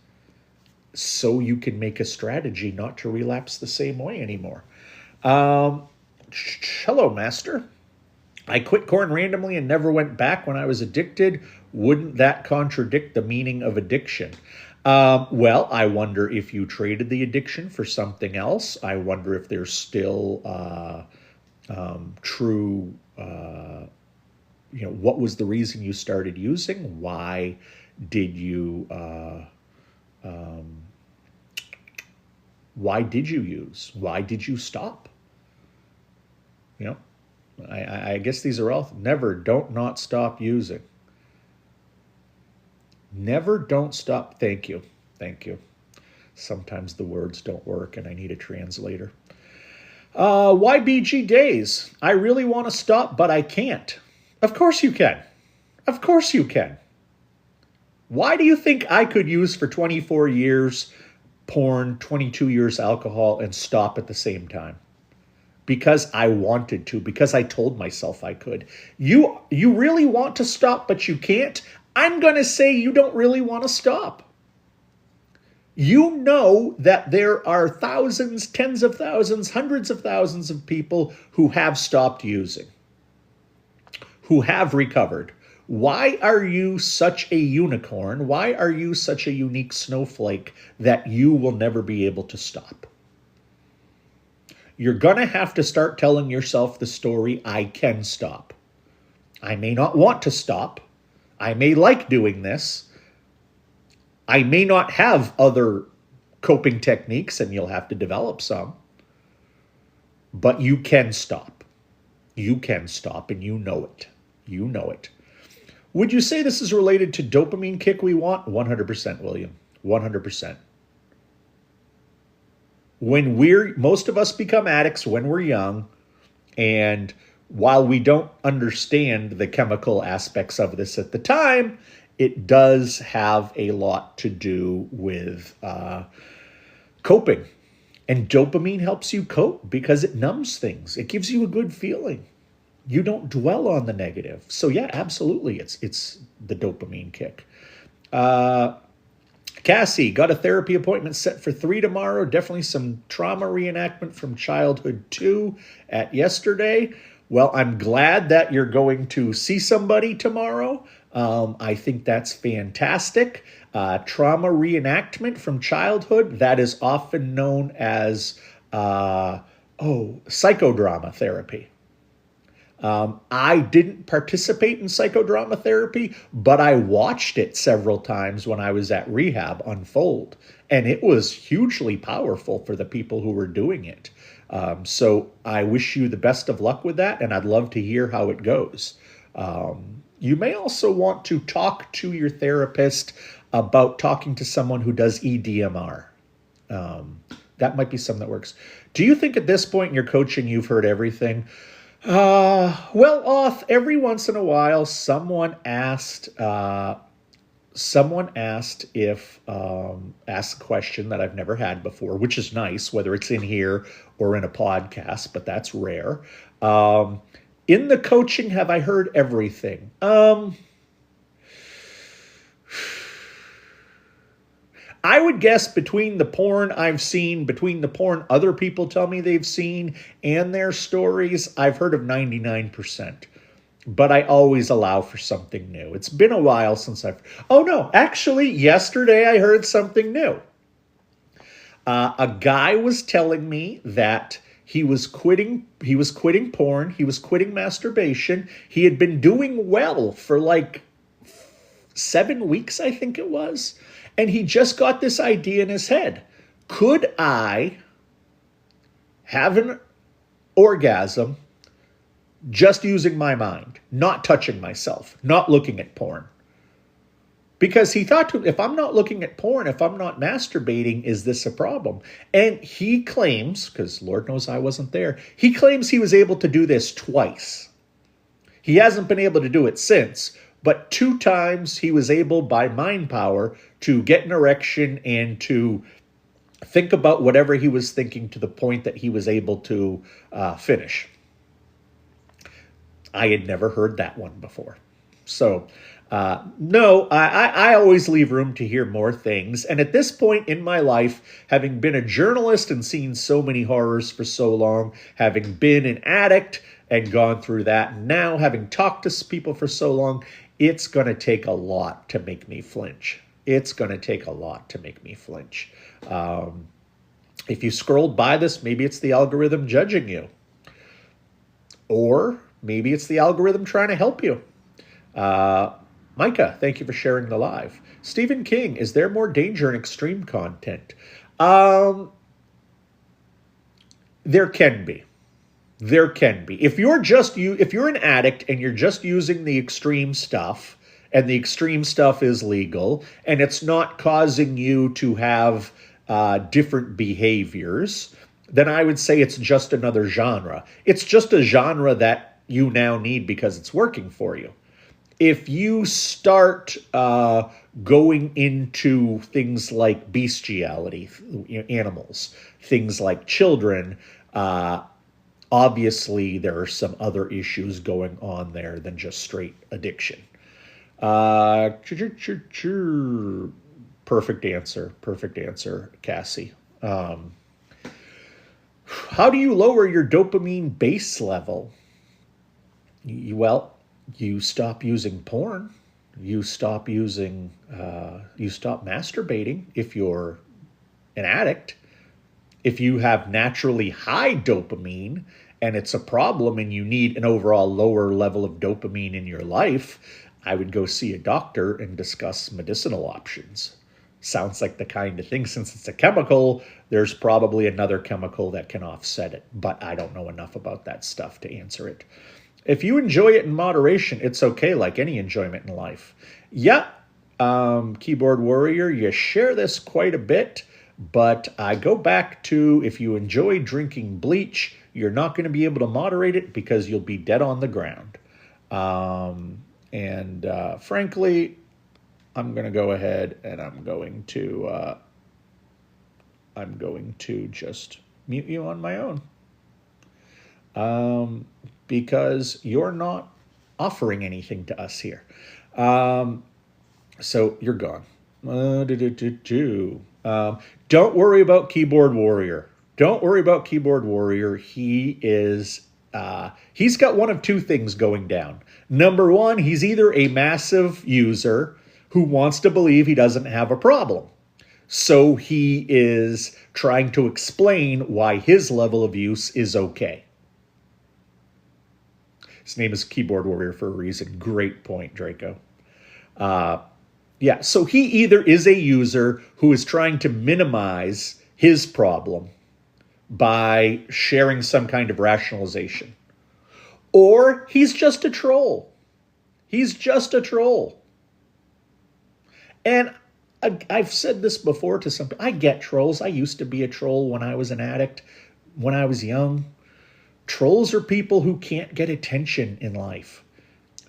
so you can make a strategy not to relapse the same way anymore. Hello, Master. I quit corn randomly and never went back when I was addicted. Wouldn't that contradict the meaning of addiction? Well, I wonder if you traded the addiction for something else. I wonder if there's still true, what was the reason you started using? Why did you use? Why did you stop? I guess these are all don't not stop using. Never don't stop. Thank you. Sometimes the words don't work and I need a translator. YBG Days. I really want to stop, but I can't. Of course you can. Of course you can. Why do you think I could use for 24 years porn, 22 years alcohol, and stop at the same time? Because I wanted to, because I told myself I could. You really want to stop, but you can't? I'm going to say you don't really want to stop. You know that there are thousands, tens of thousands, hundreds of thousands of people who have stopped using, who have recovered. Why are you such a unicorn? Why are you such a unique snowflake that you will never be able to stop? You're going to have to start telling yourself the story, I can stop. I may not want to stop. I may like doing this. I may not have other coping techniques, and you'll have to develop some. But you can stop. You can stop, and you know it. You know it. Would you say this is related to dopamine kick we want? 100%, William. 100%. Most of us become addicts when we're young, and while we don't understand the chemical aspects of this at the time, it does have a lot to do with coping. And dopamine helps you cope because it numbs things. It gives you a good feeling. You don't dwell on the negative. So yeah, absolutely, it's the dopamine kick. Cassie, got a therapy appointment set for 3 tomorrow. Definitely some trauma reenactment from childhood 2 at yesterday. Well, I'm glad that you're going to see somebody tomorrow. I think that's fantastic. Trauma reenactment from childhood, that is often known as psychodrama therapy. I didn't participate in psychodrama therapy, but I watched it several times when I was at rehab unfold. And it was hugely powerful for the people who were doing it. So I wish you the best of luck with that, and I'd love to hear how it goes. You may also want to talk to your therapist about talking to someone who does EDMR. That might be something that works. Do you think at this point in your coaching you've heard everything? Well, Oth, every once in a while, someone asked if asked a question that I've never had before, which is nice, whether it's in here or in a podcast, but that's rare. In the coaching, have I heard everything? I would guess between the porn I've seen, between the porn other people tell me they've seen, and their stories, I've heard of 99%. But I always allow for something new. It's been a while since Oh no, actually, yesterday I heard something new. A guy was telling me that he was quitting porn, he was quitting masturbation. He had been doing well for like 7 weeks, I think it was. And he just got this idea in his head. Could I have an orgasm just using my mind, not touching myself, not looking at porn? Because he thought, if I'm not looking at porn, if I'm not masturbating, is this a problem? And he claims, because Lord knows I wasn't there, he claims he was able to do this twice. He hasn't been able to do it since, but 2 times he was able, by mind power, to get an erection and to think about whatever he was thinking to the point that he was able to finish. I had never heard that one before. So, no, I always leave room to hear more things. And at this point in my life, having been a journalist and seen so many horrors for so long, having been an addict and gone through that, and now having talked to people for so long, it's going to take a lot to make me flinch. It's going to take a lot to make me flinch. If you scrolled by this, maybe it's the algorithm judging you. Or maybe it's the algorithm trying to help you. Micah, thank you for sharing the live. Stephen King, is there more danger in extreme content? There can be. There can be. If you're an addict and you're just using the extreme stuff, and the extreme stuff is legal, and it's not causing you to have different behaviors, then I would say it's just another genre. It's just a genre that you now need because it's working for you. If you start going into things like bestiality, animals, things like children, obviously there are some other issues going on there than just straight addiction. Perfect answer, Cassie. How do you lower your dopamine base level? Well, you stop using porn. You stop masturbating if you're an addict. If you have naturally high dopamine and it's a problem and you need an overall lower level of dopamine in your life, I would go see a doctor and discuss medicinal options. Sounds like the kind of thing, since it's a chemical, there's probably another chemical that can offset it, but I don't know enough about that stuff to answer it. If you enjoy it in moderation, it's okay, like any enjoyment in life. Yeah, Keyboard Warrior, you share this quite a bit, but I go back to, if you enjoy drinking bleach, you're not going to be able to moderate it because you'll be dead on the ground. Frankly, I'm going to go ahead and I'm going to just mute you on my own. Because you're not offering anything to us here. So you're gone. Don't worry about Keyboard Warrior. Don't worry about Keyboard Warrior. He's got one of 2 things going down. Number 1, he's either a massive user who wants to believe he doesn't have a problem. So he is trying to explain why his level of use is okay. His name is Keyboard Warrior for a reason. Great point, Draco. Yeah, so he either is a user who is trying to minimize his problem by sharing some kind of rationalization, or he's just a troll. He's just a troll. And I've said this before to some people. I get trolls. I used to be a troll when I was an addict, when I was young. Trolls are people who can't get attention in life.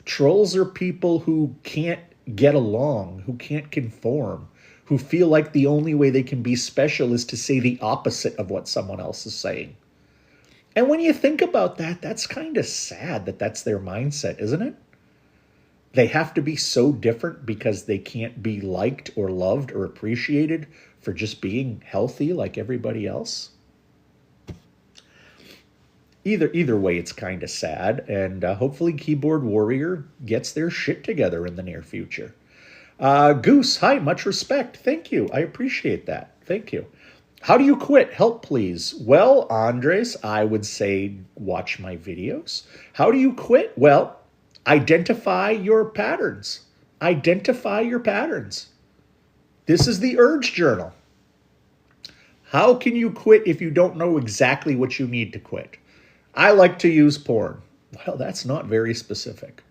Trolls are people who can't get along, who can't conform, who feel like the only way they can be special is to say the opposite of what someone else is saying. And when you think about that, that's kind of sad that that's their mindset, isn't it? They have to be so different because they can't be liked or loved or appreciated for just being healthy like everybody else. Either way, it's kind of sad, and hopefully Keyboard Warrior gets their shit together in the near future. Goose, hi, much respect. Thank you. I appreciate that. Thank you. How do you quit? Help, please. Well, Andres, I would say watch my videos. How do you quit? Well, identify your patterns. Identify your patterns. This is the Urge Journal. How can you quit if you don't know exactly what you need to quit? I like to use porn. Well, that's not very specific.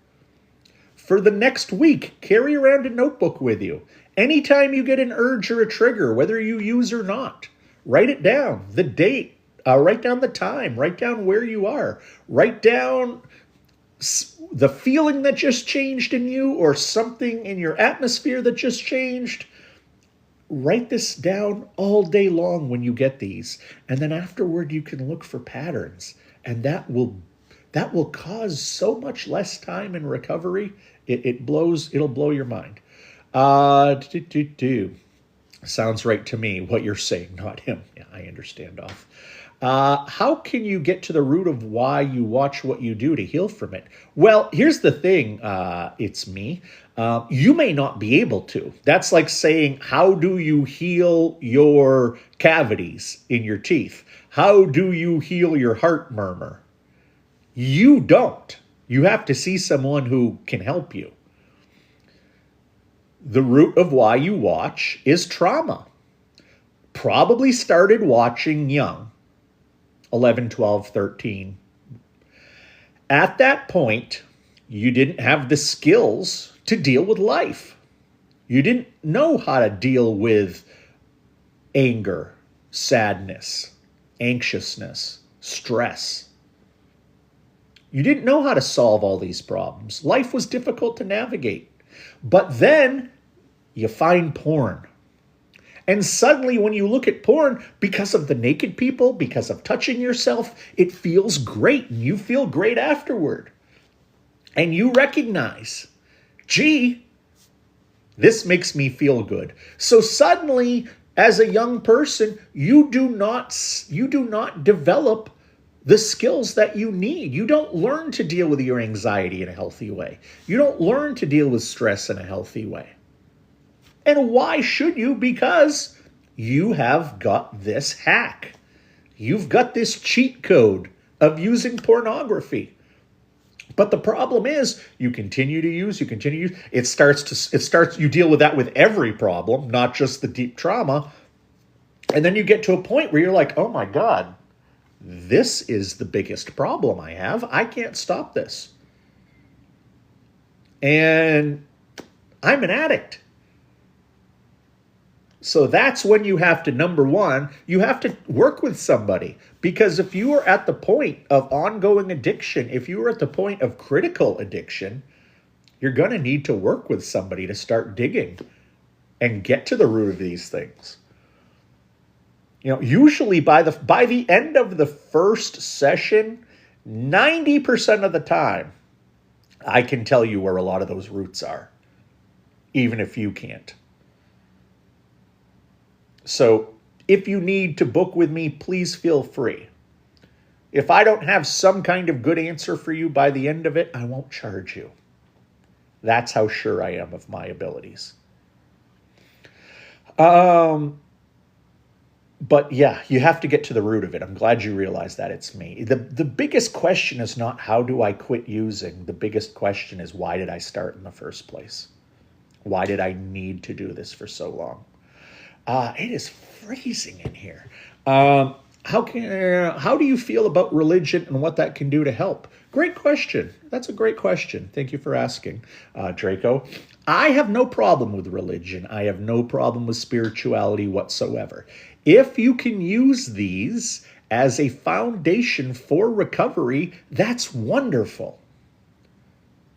For the next week, carry around a notebook with you. Anytime you get an urge or a trigger, whether you use or not, write it down, the date, write down the time, write down where you are, write down the feeling that just changed in you or something in your atmosphere that just changed. Write this down all day long when you get these. And then afterward, you can look for patterns. And that will cause so much less time in recovery. It'll blow your mind. Sounds right to me what you're saying, not him. Yeah, I understand off. How can you get to the root of why you watch what you do to heal from it? Well, here's the thing. It's me. You may not be able to. That's like saying, how do you heal your cavities in your teeth? How do you heal your heart murmur? You don't. You have to see someone who can help you. The root of why you watch is trauma. Probably started watching young, 11, 12, 13. At that point, you didn't have the skills to deal with life. You didn't know how to deal with anger, sadness, anxiousness, stress. You didn't know how to solve all these problems. Life was difficult to navigate. But then you find porn. And suddenly when you look at porn, because of the naked people, because of touching yourself, it feels great and you feel great afterward. And you recognize, gee, this makes me feel good. So suddenly, as a young person, you do not develop the skills that you need. You don't learn to deal with your anxiety in a healthy way. You don't learn to deal with stress in a healthy way. And why should you? Because you have got this hack. You've got this cheat code of using pornography. But the problem is you continue to use. You deal with that with every problem, not just the deep trauma. And then you get to a point where you're like, oh my God, this is the biggest problem I have. I can't stop this. And I'm an addict. So that's when you have to, number one, you have to work with somebody. Because if you are at the point of ongoing addiction, if you are at the point of critical addiction, you're going to need to work with somebody to start digging and get to the root of these things. You know, usually by the end of the first session, 90% of the time, I can tell you where a lot of those roots are, even if you can't. So if you need to book with me, please feel free. If I don't have some kind of good answer for you by the end of it, I won't charge you. That's how sure I am of my abilities. But yeah, you have to get to the root of it. I'm glad you realize that it's me. The biggest question is not how do I quit using? The biggest question is why did I start in the first place? Why did I need to do this for so long? It is freezing in here. How do you feel about religion and what that can do to help? Great question. That's a great question. Thank you for asking, Draco. I have no problem with religion. I have no problem with spirituality whatsoever. If you can use these as a foundation for recovery, that's wonderful.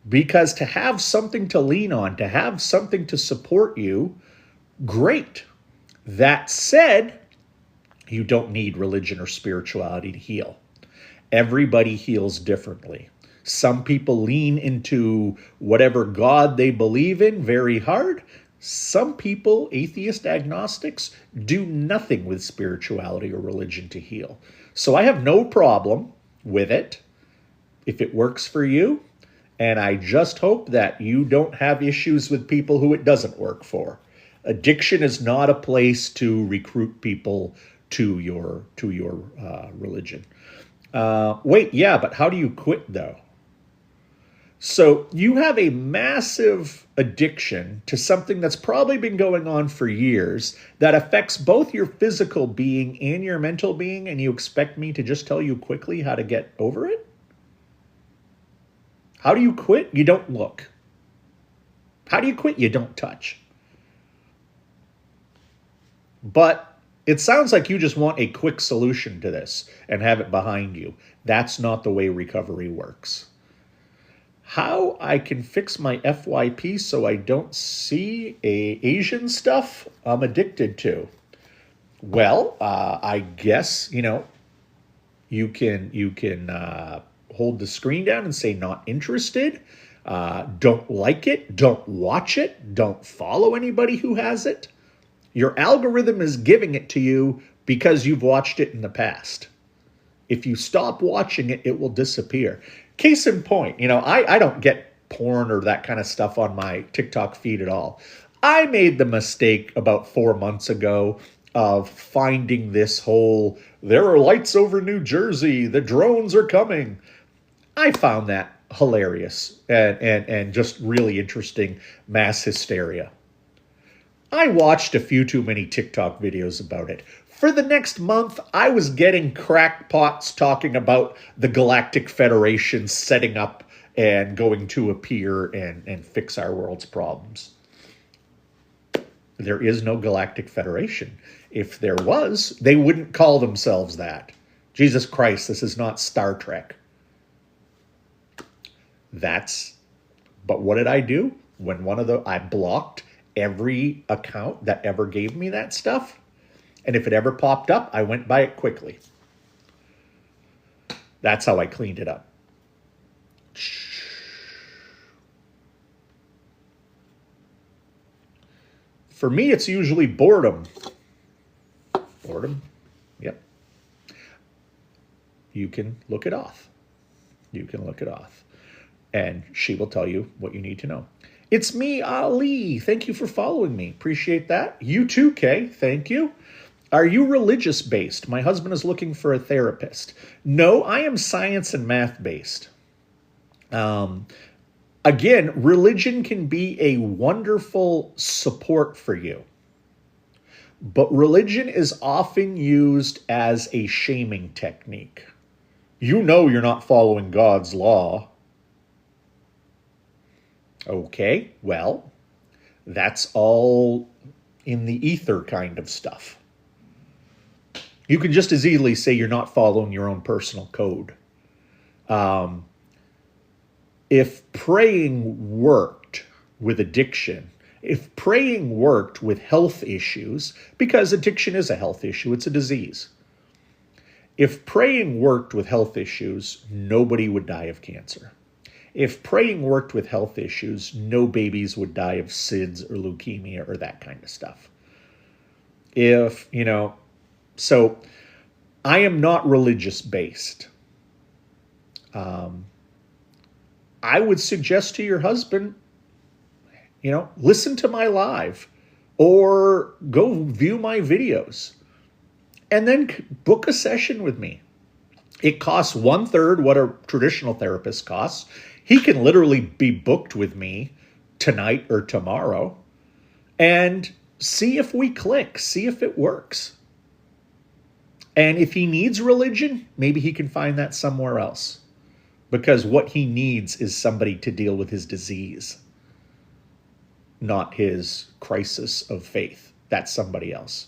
Because to have something to lean on, to have something to support you, great. That said, you don't need religion or spirituality to heal. Everybody heals differently. Some people lean into whatever God they believe in very hard. Some people, atheist agnostics, do nothing with spirituality or religion to heal. So I have no problem with it if it works for you. And I just hope that you don't have issues with people who it doesn't work for. Addiction is not a place to recruit people to your religion. Wait, yeah, but how do you quit though? So you have a massive addiction to something that's probably been going on for years that affects both your physical being and your mental being, and you expect me to just tell you quickly how to get over it? How do you quit? You don't look. How do you quit? You don't touch. But it sounds like you just want a quick solution to this and have it behind you. That's not the way recovery works. How I can fix my FYP so I don't see Asian stuff I'm addicted to? Well, I guess, you can hold the screen down and say not interested. Don't like it. Don't watch it. Don't follow anybody who has it. Your algorithm is giving it to you because you've watched it in the past. If you stop watching it, it will disappear. Case in point, I don't get porn or that kind of stuff on my TikTok feed at all. I made the mistake about 4 months ago of finding this whole, there are lights over New Jersey, the drones are coming. I found that hilarious and just really interesting mass hysteria. I watched a few too many TikTok videos about it. For the next month, I was getting crackpots talking about the Galactic Federation setting up and going to appear and fix our world's problems. There is no Galactic Federation. If there was, they wouldn't call themselves that. Jesus Christ, this is not Star Trek. But what did I do? I blocked every account that ever gave me that stuff. And if it ever popped up, I went by it quickly. That's how I cleaned it up. For me, it's usually boredom. Boredom? Yep. You can look it off. And she will tell you what you need to know. It's me, Ali. Thank you for following me. Appreciate that. You too, Kay. Thank you. Are you religious-based? My husband is looking for a therapist. No, I am science and math-based. Again, religion can be a wonderful support for you. But religion is often used as a shaming technique. You know you're not following God's law. Okay, well, that's all in the ether kind of stuff. You can just as easily say you're not following your own personal code. If praying worked with addiction, if praying worked with health issues, because addiction is a health issue, it's a disease. If praying worked with health issues, nobody would die of cancer. If praying worked with health issues, no babies would die of SIDS or leukemia or that kind of stuff. So I am not religious based. I would suggest to your husband, listen to my live or go view my videos. and then book a session with me. It costs 1/3 what a traditional therapist costs. He can literally be booked with me tonight or tomorrow and see if we click, see if it works. And if he needs religion, maybe he can find that somewhere else. Because what he needs is somebody to deal with his disease, not his crisis of faith. That's somebody else.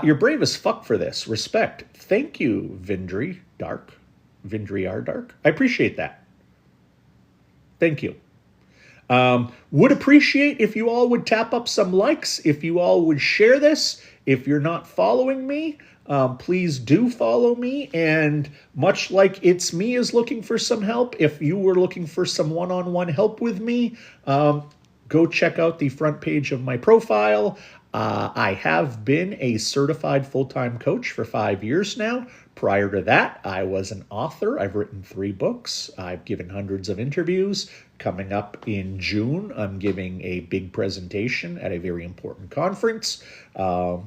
You're brave as fuck for this. Respect. Thank you, Vindri Dark. Vindriar Dark. I appreciate that. Thank you. Would appreciate if you all would tap up some likes, if you all would share this. If you're not following me, please do follow me. And much like It's Me is looking for some help, if you were looking for some one-on-one help with me, go check out the front page of my profile. I have been a certified full-time coach for 5 years now. Prior to that, I was an author. I've written 3 books. I've given hundreds of interviews. Coming up in June, I'm giving a big presentation at a very important conference. I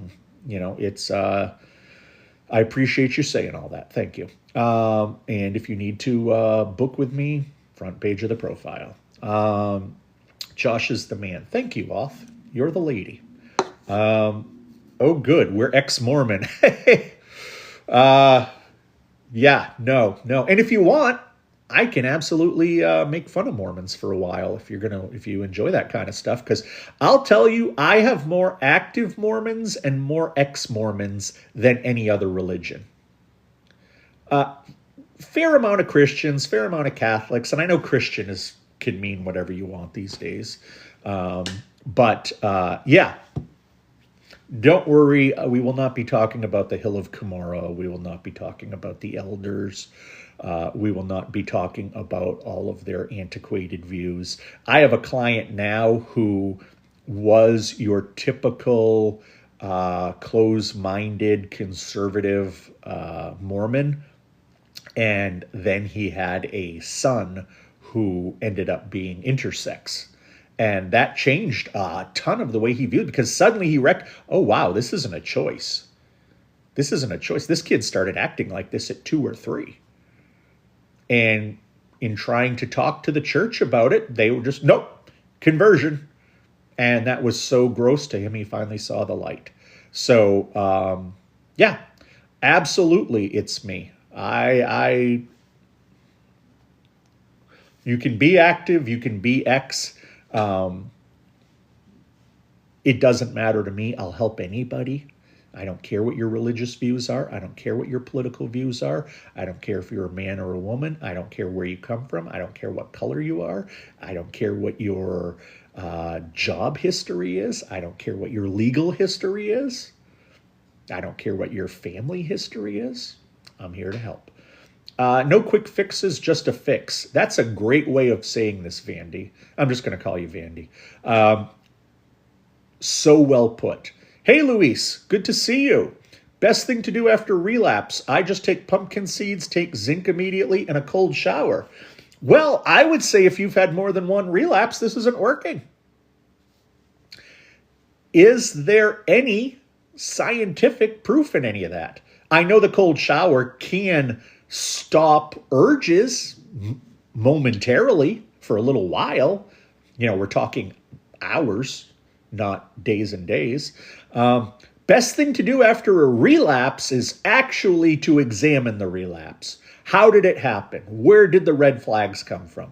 appreciate you saying all that. Thank you. And if you need to book with me, front page of the profile. Josh is the man. Thank you, Off. You're the lady. Oh, good. We're ex-Mormon. Yeah, no. And if you want, I can absolutely make fun of Mormons for a while if you enjoy that kind of stuff. Because I'll tell you, I have more active Mormons and more ex-Mormons than any other religion. Fair amount of Christians, fair amount of Catholics, and I know Christian can mean whatever you want these days. But yeah. Don't worry, we will not be talking about the Hill of Cumorah. We will not be talking about the elders. We will not be talking about all of their antiquated views. I have a client now who was your typical close-minded, conservative Mormon, and then he had a son who ended up being intersex. And that changed a ton of the way he viewed, because suddenly he oh, wow, this isn't a choice. This isn't a choice. This kid started acting like this at 2 or 3. And in trying to talk to the church about it, they were just, nope, conversion. And that was so gross to him, he finally saw the light. So, yeah, absolutely, it's me. You can be active, you can be ex. It doesn't matter to me. I'll help anybody. I don't care what your religious views are. I don't care what your political views are. I don't care if you're a man or a woman. I don't care where you come from. I don't care what color you are. I don't care what your job history is. I don't care what your legal history is. I don't care what your family history is. I'm here to help. No quick fixes, just a fix. That's a great way of saying this, Vandy. I'm just going to call you Vandy. So well put. Hey, Luis, good to see you. Best thing to do after relapse. I just take pumpkin seeds, take zinc immediately, and a cold shower. Well, I would say if you've had more than one relapse, this isn't working. Is there any scientific proof in any of that? I know the cold shower can stop urges momentarily for a little while. We're talking hours, not days and days. Best thing to do after a relapse is actually to examine the relapse. How did it happen? Where did the red flags come from?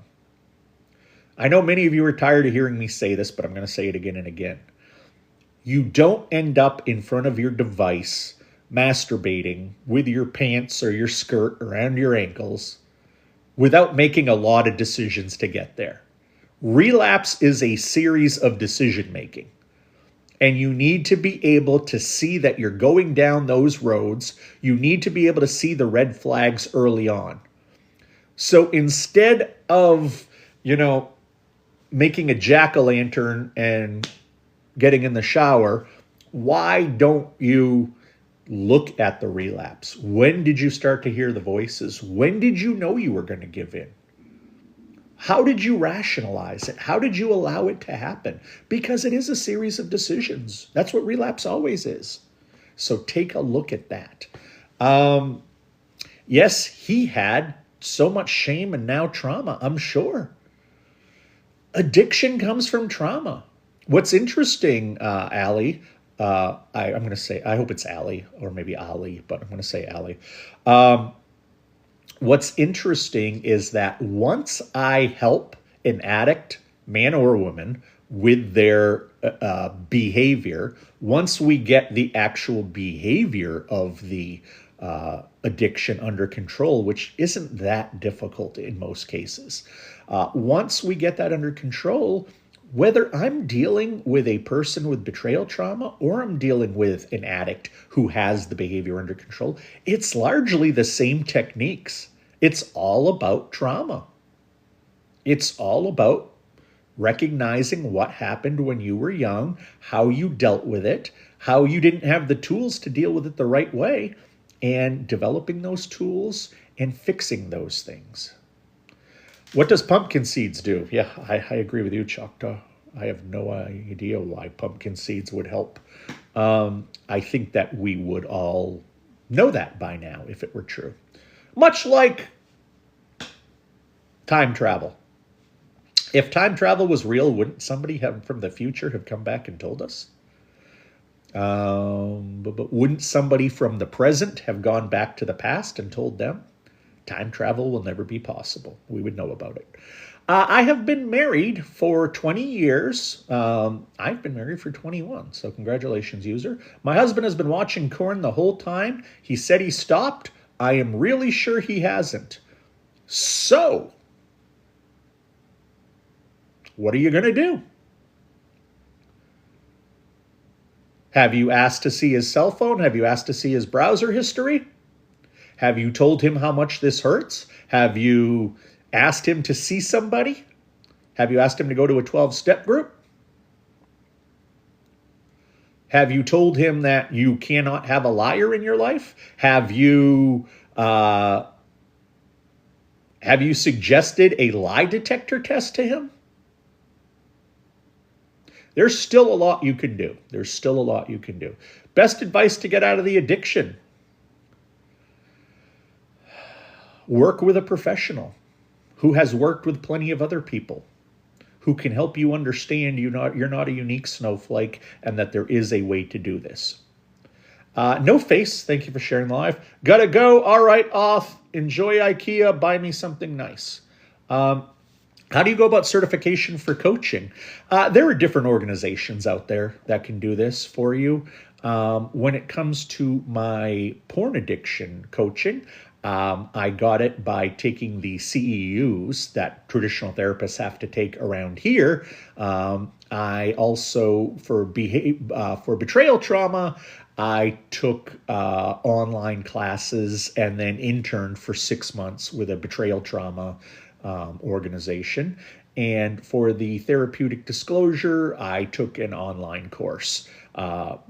I know many of you are tired of hearing me say this, but I'm going to say it again and again. You don't end up in front of your device masturbating with your pants or your skirt around your ankles without making a lot of decisions to get there. Relapse is a series of decision making. And you need to be able to see that you're going down those roads. You need to be able to see the red flags early on. So instead of, making a jack-o'-lantern and getting in the shower, why don't you look at the relapse? When did you start to hear the voices? When did you know you were going to give in? How did you rationalize it? How did you allow it to happen? Because it is a series of decisions. That's what relapse always is. So take a look at that. Yes, he had so much shame and now trauma, I'm sure. Addiction comes from trauma. What's interesting, Allie, I'm going to say, I hope it's Allie or maybe Ali, but I'm going to say Allie. What's interesting is that once I help an addict, man or woman, with their behavior, once we get the actual behavior of the addiction under control, which isn't that difficult in most cases, once we get that under control, whether I'm dealing with a person with betrayal trauma or I'm dealing with an addict who has the behavior under control, it's largely the same techniques. It's all about trauma. It's all about recognizing what happened when you were young, how you dealt with it, how you didn't have the tools to deal with it the right way, and developing those tools and fixing those things. What does pumpkin seeds do? Yeah, I agree with you, Choctaw. I have no idea why pumpkin seeds would help. I think that we would all know that by now if it were true. Much like time travel. If time travel was real, wouldn't somebody from the future have come back and told us? But wouldn't somebody from the present have gone back to the past and told them? Time travel will never be possible. We would know about it. I have been married for 20 years. I've been married for 21, so congratulations, user. My husband has been watching Korn the whole time. He said he stopped. I am really sure he hasn't. So, what are you going to do? Have you asked to see his cell phone? Have you asked to see his browser history? Have you told him how much this hurts? Have you asked him to see somebody? Have you asked him to go to a 12-step group? Have you told him that you cannot have a liar in your life? Have you suggested a lie detector test to him? There's still a lot you can do. There's still a lot you can do. Best advice to get out of the addiction: work with a professional who has worked with plenty of other people, who can help you understand you're not a unique snowflake and that there is a way to do this. No Face, thank you for sharing live. Gotta go. All right, off. Enjoy IKEA. Buy me something nice. How do you go about certification for coaching? There are different organizations out there that can do this for you. When it comes to my porn addiction coaching, I got it by taking the CEUs that traditional therapists have to take around here. I also, for betrayal trauma, I took online classes and then interned for 6 months with a betrayal trauma organization. And for the therapeutic disclosure, I took an online course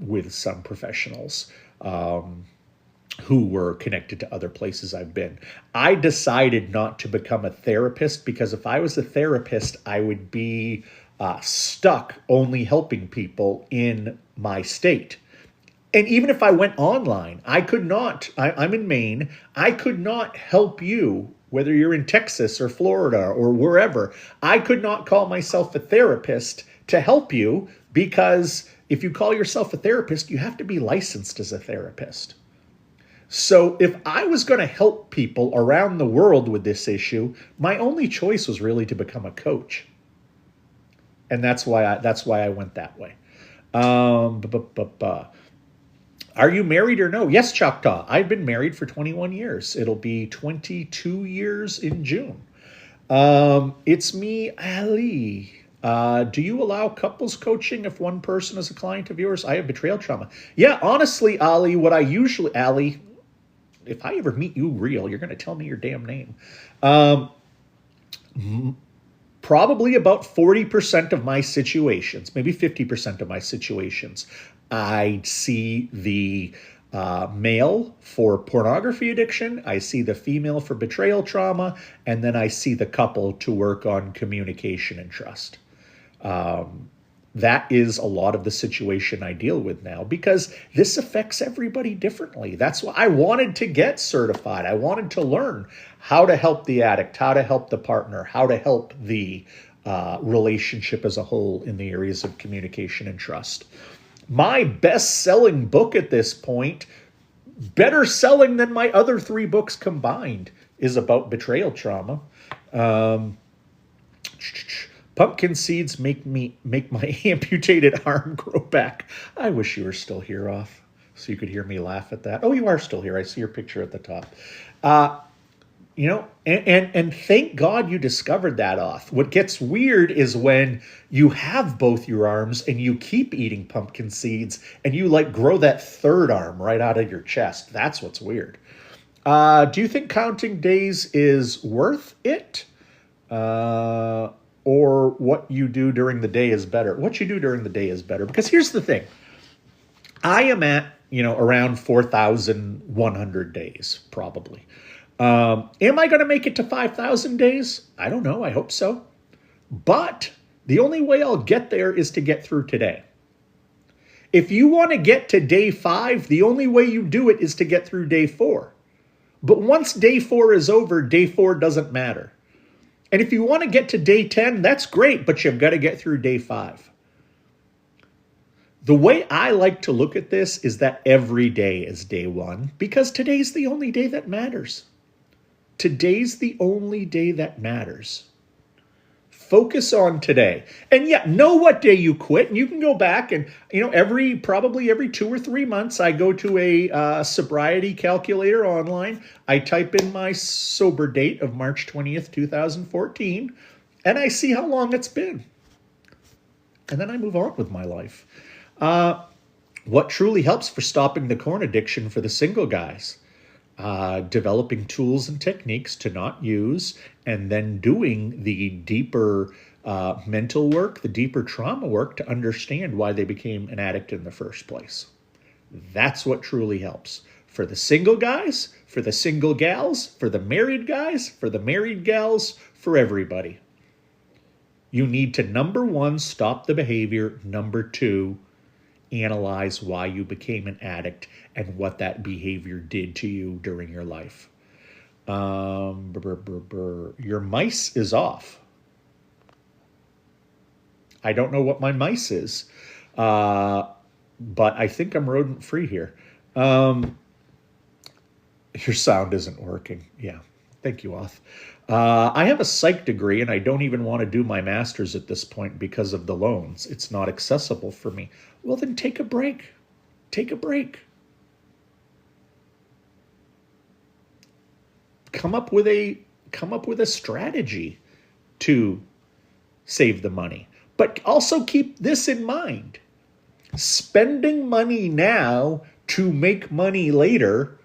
with some professionals who were connected to other places I've been. I decided not to become a therapist because if I was a therapist, I would be stuck only helping people in my state. And even if I went online, I could not, I'm in Maine, I could not help you, whether you're in Texas or Florida or wherever. I could not call myself a therapist to help you because if you call yourself a therapist, you have to be licensed as a therapist. So if I was going to help people around the world with this issue, my only choice was really to become a coach. And that's why I went that way. Are you married or no? Yes, Choctaw. I've been married for 21 years. It'll be 22 years in June. It's me, Ali. Do you allow couples coaching if one person is a client of yours? I have betrayal trauma. Yeah, honestly, Ali, Ali, if I ever meet you real, you're going to tell me your damn name. Probably about 40% of my situations, maybe 50% of my situations, I see the male for pornography addiction, I see the female for betrayal trauma, and then I see the couple to work on communication and trust. that is a lot of the situation I deal with now, because this affects everybody differently. That's why I wanted to get certified. I wanted to learn how to help the addict, how to help the partner, how to help the relationship as a whole in the areas of communication and trust. My best-selling book at this point, better selling than my other 3 books combined, is about betrayal trauma. Pumpkin seeds make my amputated arm grow back. I wish you were still here, off, so you could hear me laugh at that. Oh, you are still here. I see your picture at the top. And thank God you discovered that, off. What gets weird is when you have both your arms and you keep eating pumpkin seeds and you like grow that third arm right out of your chest. That's what's weird. Do you think counting days is worth it? Or what you do during the day is better? What you do during the day is better. Because here's the thing. I am at, around 4,100 days, probably. Am I going to make it to 5,000 days? I don't know. I hope so. But the only way I'll get there is to get through today. If you want to get to day 5, the only way you do it is to get through day 4. But once day 4 is over, day 4 doesn't matter. And if you want to get to day 10, that's great, but you've got to get through day 5. The way I like to look at this is that every day is day 1, because today's the only day that matters. Today's the only day that matters. Focus on today. And know what day you quit. And you can go back and, probably every 2 or 3 months, I go to a sobriety calculator online. I type in my sober date of March 20th, 2014, and I see how long it's been. And then I move on with my life. What truly helps for stopping the corn addiction for the single guys? Developing tools and techniques to not use, and then doing the deeper mental work, the deeper trauma work to understand why they became an addict in the first place. That's what truly helps. For the single guys, for the single gals, for the married guys, for the married gals, for everybody. You need to, number 1, stop the behavior. Number 2, analyze why you became an addict and what that behavior did to you during your life. Your mice is off. I don't know what my mice is, but I think I'm rodent free here. Your sound isn't working. Yeah. Thank you, Oth. I have a psych degree, and I don't even want to do my master's at this point because of the loans. It's not accessible for me. Well, then take a break. Take a break. Come up with a strategy to save the money. But also keep this in mind. Spending money now to make money later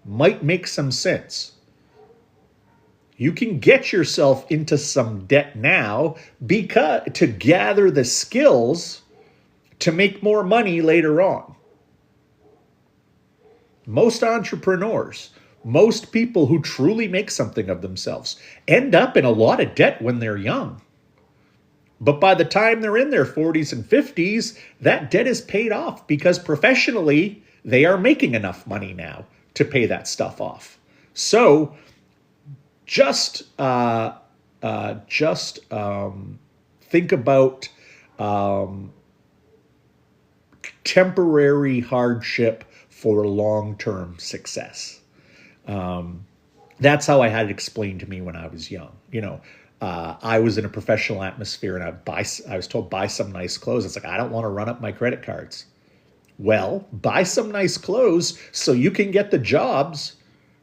might make some sense. You can get yourself into some debt now because to gather the skills to make more money later on. Most entrepreneurs, most people who truly make something of themselves end up in a lot of debt when they're young. But by the time they're in their 40s and 50s, that debt is paid off because professionally they are making enough money now to pay that stuff off. So just think about temporary hardship for long-term success. That's how I had it explained to me when I was young. I was in a professional atmosphere and I was told, buy some nice clothes. It's like, I don't want to run up my credit cards. Well, buy some nice clothes so you can get the jobs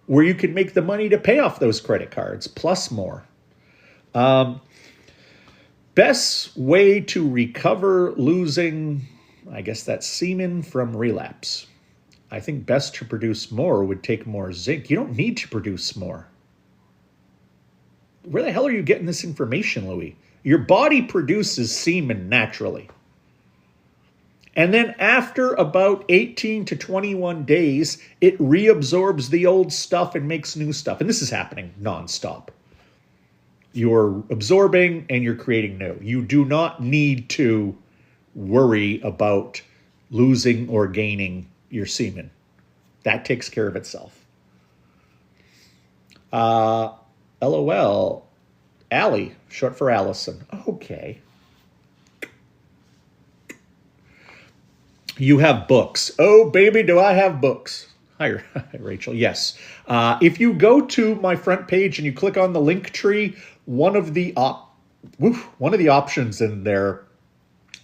where you can make the money to pay off those credit cards, plus more. Best way to recover losing, I guess that's semen from relapse. I think best to produce more would take more zinc. You don't need to produce more. Where the hell are you getting this information, Louis? Your body produces semen naturally. And then after about 18 to 21 days, it reabsorbs the old stuff and makes new stuff. And this is happening nonstop. You're absorbing and you're creating new. You do not need to worry about losing or gaining your semen. That takes care of itself. LOL. Allie, short for Allison. Okay. You have books. Oh, baby, do I have books. Hi, Rachel. Yes. If you go to my front page and you click on the link tree, one of the options in there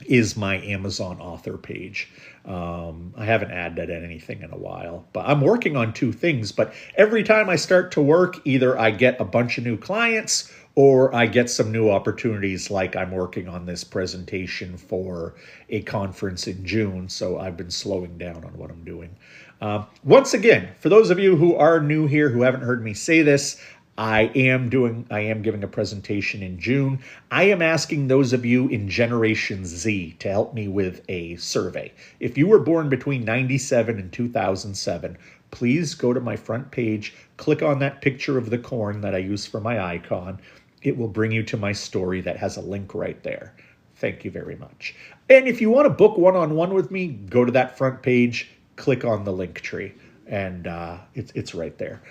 is my Amazon author page. I haven't added anything in a while, but I'm working on two things. But every time I start to work, either I get a bunch of new clients or I get some new opportunities, like I'm working on this presentation for a conference in June. So I've been slowing down on what I'm doing. Once again, for those of you who are new here, who haven't heard me say this, I am giving a presentation in June. I am asking those of you in Generation Z to help me with a survey. If you were born between 97 and 2007, please go to my front page, click on that picture of the corn that I use for my icon. It will bring you to my story that has a link right there. Thank you very much. And if you want to book one-on-one with me, go to that front page, click on the link tree, and it's right there.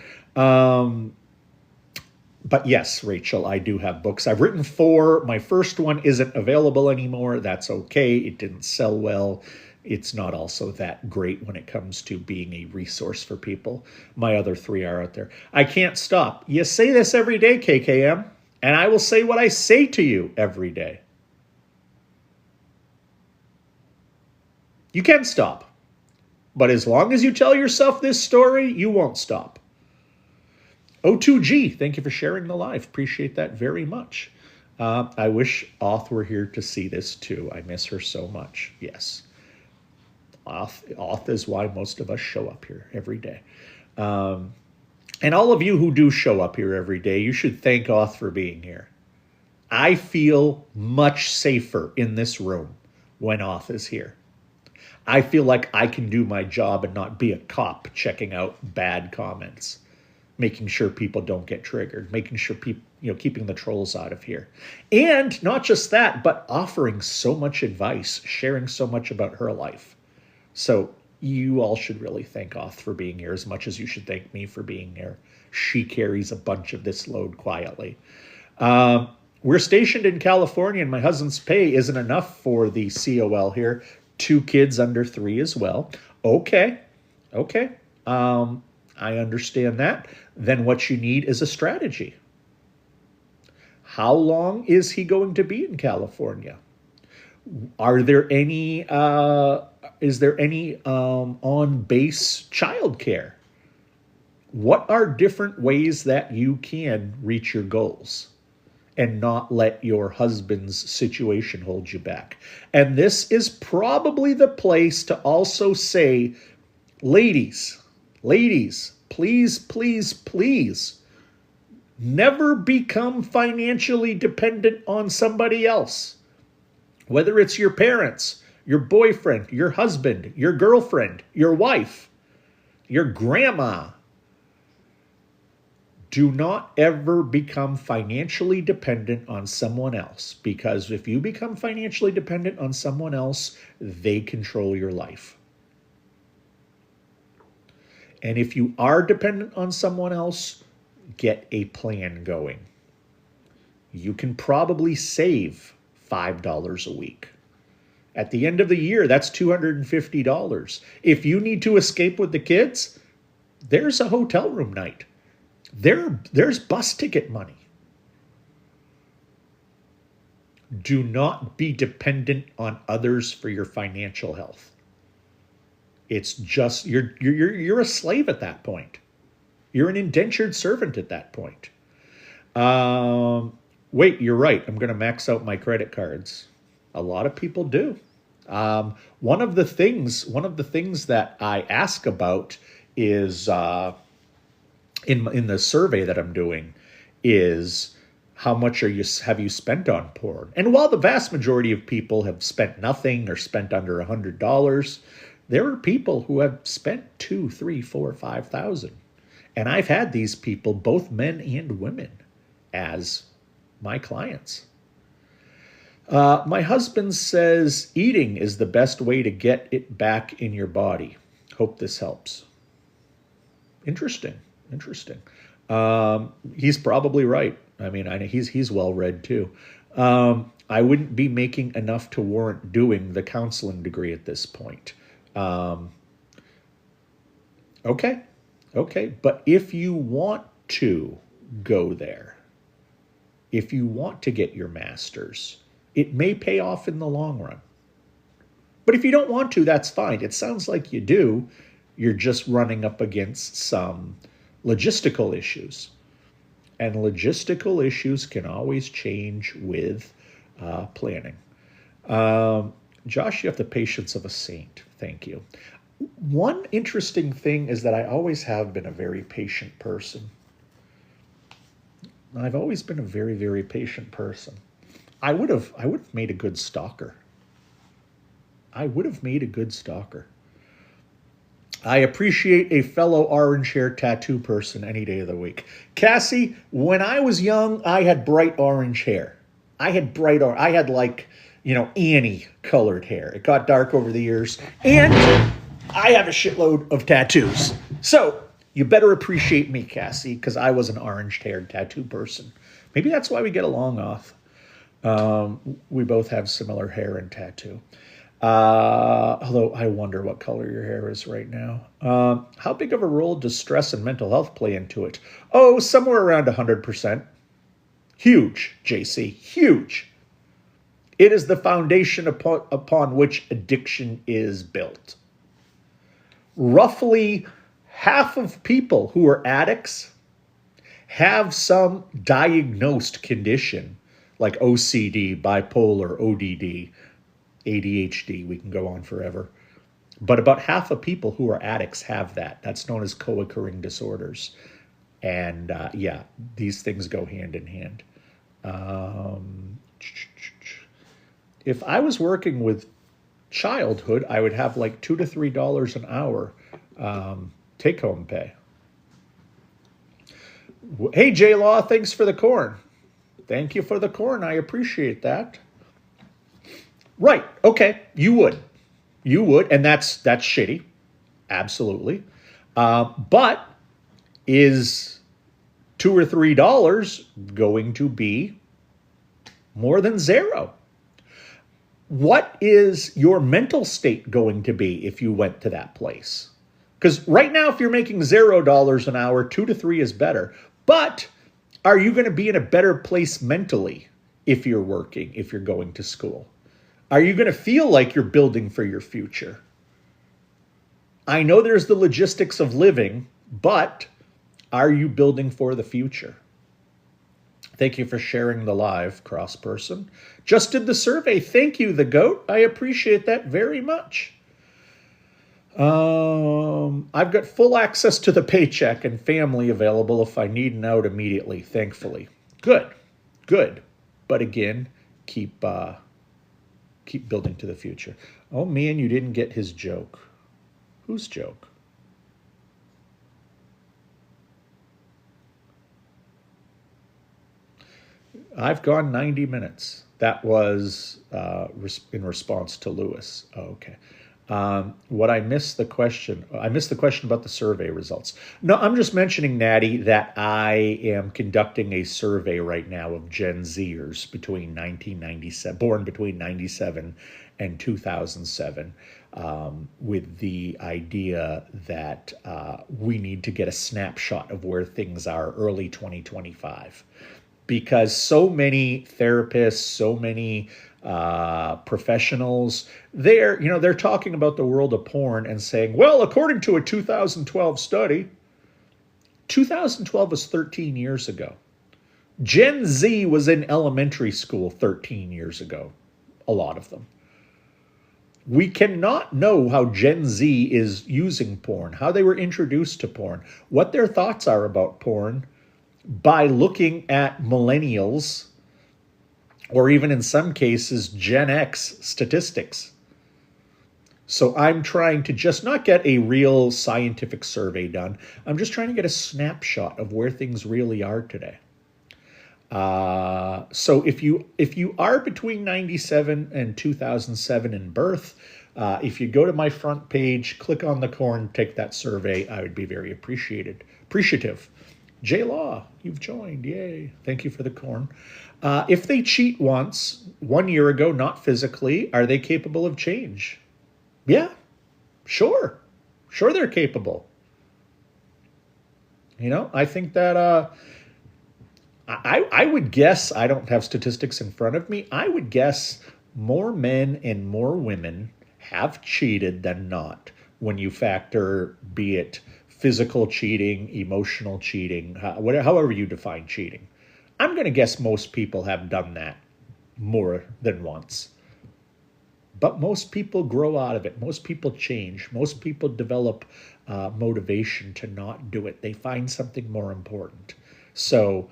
But yes, Rachel, I do have books. I've written 4. My first one isn't available anymore. That's okay. It didn't sell well. It's not also that great when it comes to being a resource for people. My other 3 are out there. I can't stop. You say this every day, KKM, and I will say what I say to you every day. You can stop. But as long as you tell yourself this story, you won't stop. O2G, thank you for sharing the live. Appreciate that very much. I wish Auth were here to see this too. I miss her so much. Yes. Auth is why most of us show up here every day. And all of you who do show up here every day, you should thank Auth for being here. I feel much safer in this room when Auth is here. I feel like I can do my job and not be a cop checking out bad comments, making sure people don't get triggered, making sure people, keeping the trolls out of here. And not just that, but offering so much advice, sharing so much about her life. So you all should really thank Auth for being here as much as you should thank me for being here. She carries a bunch of this load quietly. We're stationed in California, and my husband's pay isn't enough for the COL here. 2 kids under 3 as well. Okay. I understand that. Then what you need is a strategy. How long is he going to be in California? Is there any on-base childcare? What are different ways that you can reach your goals and not let your husband's situation hold you back? And this is probably the place to also say, ladies, please, never become financially dependent on somebody else. Whether it's your parents, your boyfriend, your husband, your girlfriend, your wife, your grandma. Do not ever become financially dependent on someone else, because if you become financially dependent on someone else, they control your life. And if you are dependent on someone else, get a plan going. You can probably save $5 a week. At the end of the year, that's $250. If you need to escape with the kids, there's a hotel room night. There's bus ticket money. Do not be dependent on others for your financial health. It's just you're a slave at that point. You're an indentured servant at that point. Wait, you're right. I'm going to max out my credit cards. A lot of people do. One of the things that I ask about is in the survey that I'm doing is how much have you spent on porn? And while the vast majority of people have spent nothing or spent under $100, there are people who have spent $2,000, $3,000, $4,000, $5,000. And I've had these people, both men and women, as my clients. My husband says eating is the best way to get it back in your body. Hope this helps. Interesting. Interesting. He's probably right. I mean, he's well read too. I wouldn't be making enough to warrant doing the counseling degree at this point. Um, okay, okay. But if you want to go there, if you want to get your master's, it may pay off in the long run. But if you don't want to, that's fine. It sounds like you do. You're just running up against some logistical issues. And logistical issues can always change with planning. Josh, you have the patience of a saint. Thank you. One interesting thing is that I always have been a very patient person. I've always been a very, very patient person. I would have made a good stalker. I would have made a good stalker. I appreciate a fellow orange hair tattoo person any day of the week. Cassie, when I was young, I had bright orange hair. I had like, Annie colored hair. It got dark over the years. And I have a shitload of tattoos. So you better appreciate me, Cassie, because I was an orange-haired tattoo person. Maybe that's why we get along off. We both have similar hair and tattoo. Although I wonder what color your hair is right now. How big of a role does stress and mental health play into it? Oh, somewhere around 100%. Huge, JC, huge. It is the foundation upon which addiction is built. Roughly half of people who are addicts have some diagnosed condition like OCD, bipolar, ODD, ADHD. We can go on forever. But about half of people who are addicts have that. That's known as co-occurring disorders. And these things go hand in hand. If I was working with childhood, I would have like $2 to $3 an hour take-home pay. Hey, J-Law, thanks for the corn. Thank you for the corn. I appreciate that. Right. Okay. You would. And that's shitty. Absolutely. But is $2 or $3 going to be more than zero? What is your mental state going to be if you went to that place? Because right now, if you're making $0 an hour, 2 to 3 is better. But are you going to be in a better place mentally if you're working, if you're going to school? Are you going to feel like you're building for your future? I know there's the logistics of living, but are you building for the future? Thank you for sharing the live, cross person. Just did the survey. Thank you, the goat. I appreciate that very much. I've got full access to the paycheck and family available if I need an out immediately, thankfully. Good. But again, keep building to the future. Oh man, you didn't get his joke. Whose joke? I've gone 90 minutes. That was in response to Lewis. Oh, okay. What I missed the question. I missed the question about the survey results. No, I'm just mentioning, Natty, that I am conducting a survey right now of Gen Zers born between 97 and 2007, with the idea that we need to get a snapshot of where things are early 2025. Because so many therapists, so many professionals, they're talking about the world of porn and saying, well, according to a 2012 study, 2012 was 13 years ago. Gen Z was in elementary school 13 years ago, a lot of them. We cannot know how Gen Z is using porn, how they were introduced to porn, what their thoughts are about porn, by looking at millennials, or even in some cases, Gen X statistics. So I'm trying to just not get a real scientific survey done. I'm just trying to get a snapshot of where things really are today. So if you are between 97 and 2007 in birth, if you go to my front page, click on the corn, take that survey, I would be very appreciative. J Law, you've joined. Yay. Thank you for the corn. If they cheat once, 1 year ago, not physically, are they capable of change? Yeah, sure. Sure, they're capable. I think that I would guess, I don't have statistics in front of me, I would guess more men and more women have cheated than not when you factor, be it physical cheating, emotional cheating, however you define cheating. I'm going to guess most people have done that more than once. But most people grow out of it. Most people change. Most people develop motivation to not do it. They find something more important. So,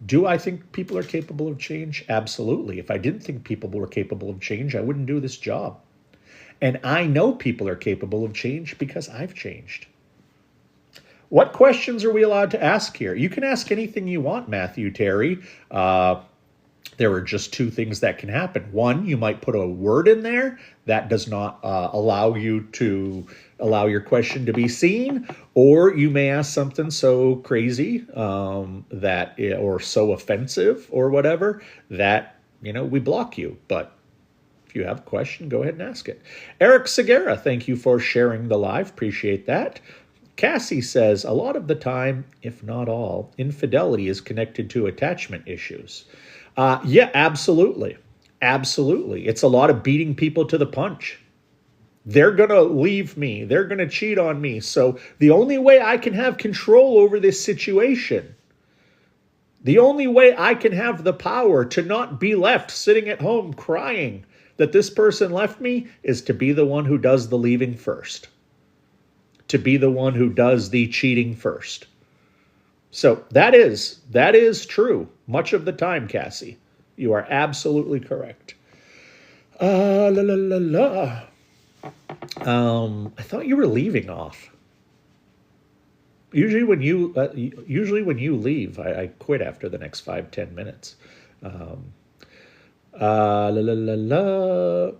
do I think people are capable of change? Absolutely. If I didn't think people were capable of change, I wouldn't do this job. And I know people are capable of change because I've changed. What questions are we allowed to ask here? You can ask anything you want, Matthew Terry. There are just two things that can happen. One, you might put a word in there that does not allow your question to be seen, or you may ask something so crazy or so offensive or whatever that we block you. But if you have a question, go ahead and ask it. Eric Segura, thank you for sharing the live. Appreciate that. Cassie says, a lot of the time, if not all, infidelity is connected to attachment issues. Yeah, absolutely. Absolutely. It's a lot of beating people to the punch. They're going to leave me. They're going to cheat on me. So the only way I can have control over this situation, the only way I can have the power to not be left sitting at home crying that this person left me, is to be the one who does the leaving first. To be the one who does the cheating first. So that is true much of the time, Cassie. You are absolutely correct. La la la la. I thought you were leaving off. Usually when you leave, I quit after the next 5-10 minutes. La la la la.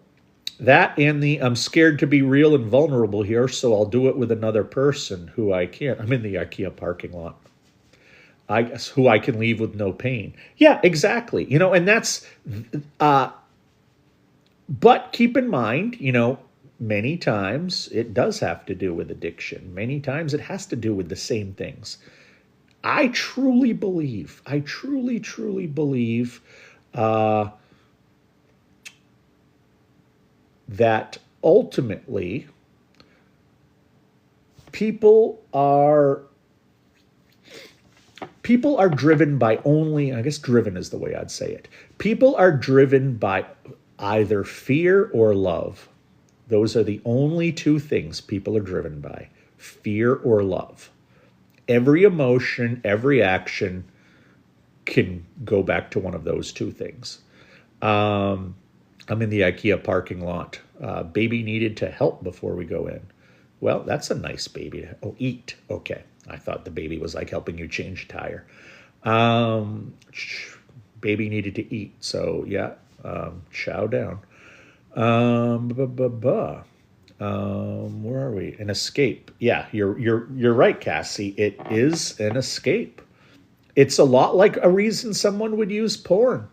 That and I'm scared to be real and vulnerable here, so I'll do it with another person who I can't. I'm in the IKEA parking lot. I guess who I can leave with no pain. Yeah, exactly. And that's, but keep in mind, many times it does have to do with addiction. Many times it has to do with the same things. I truly truly believe that ultimately people are driven by only, I guess driven is the way I'd say it. People are driven by either fear or love. Those are the only two things people are driven by, fear or love. Every emotion, every action can go back to one of those two things. I'm in the IKEA parking lot. Baby needed to help before we go in. Well, that's a nice baby. Eat. Okay. I thought the baby was like helping you change a tire. Baby needed to eat. So yeah, chow down. Where are we? An escape. Yeah, you're right, Cassie. It is an escape. It's a lot like a reason someone would use porn.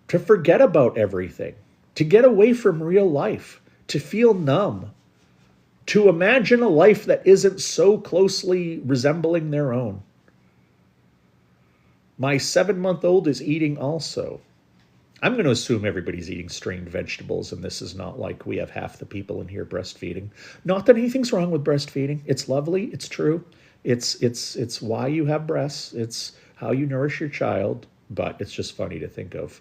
To forget about everything, to get away from real life, to feel numb, to imagine a life that isn't so closely resembling their own. My 7-month-old is eating also. I'm going to assume everybody's eating strained vegetables, and this is not like we have half the people in here breastfeeding. Not that anything's wrong with breastfeeding. It's lovely. It's true. It's why you have breasts. It's how you nourish your child. But it's just funny to think of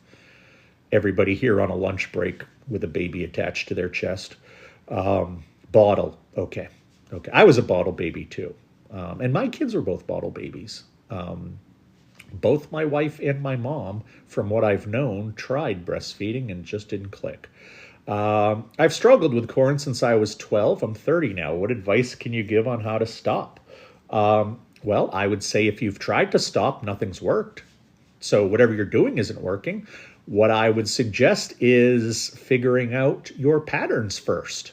everybody here on a lunch break with a baby attached to their chest. Bottle. Okay. I was a bottle baby too. And my kids were both bottle babies. Both my wife and my mom, from what I've known, tried breastfeeding and just didn't click. I've struggled with corn since I was 12. I'm 30 now. What advice can you give on how to stop? Well, I would say if you've tried to stop, nothing's worked. So whatever you're doing isn't working. What I would suggest is figuring out your patterns first.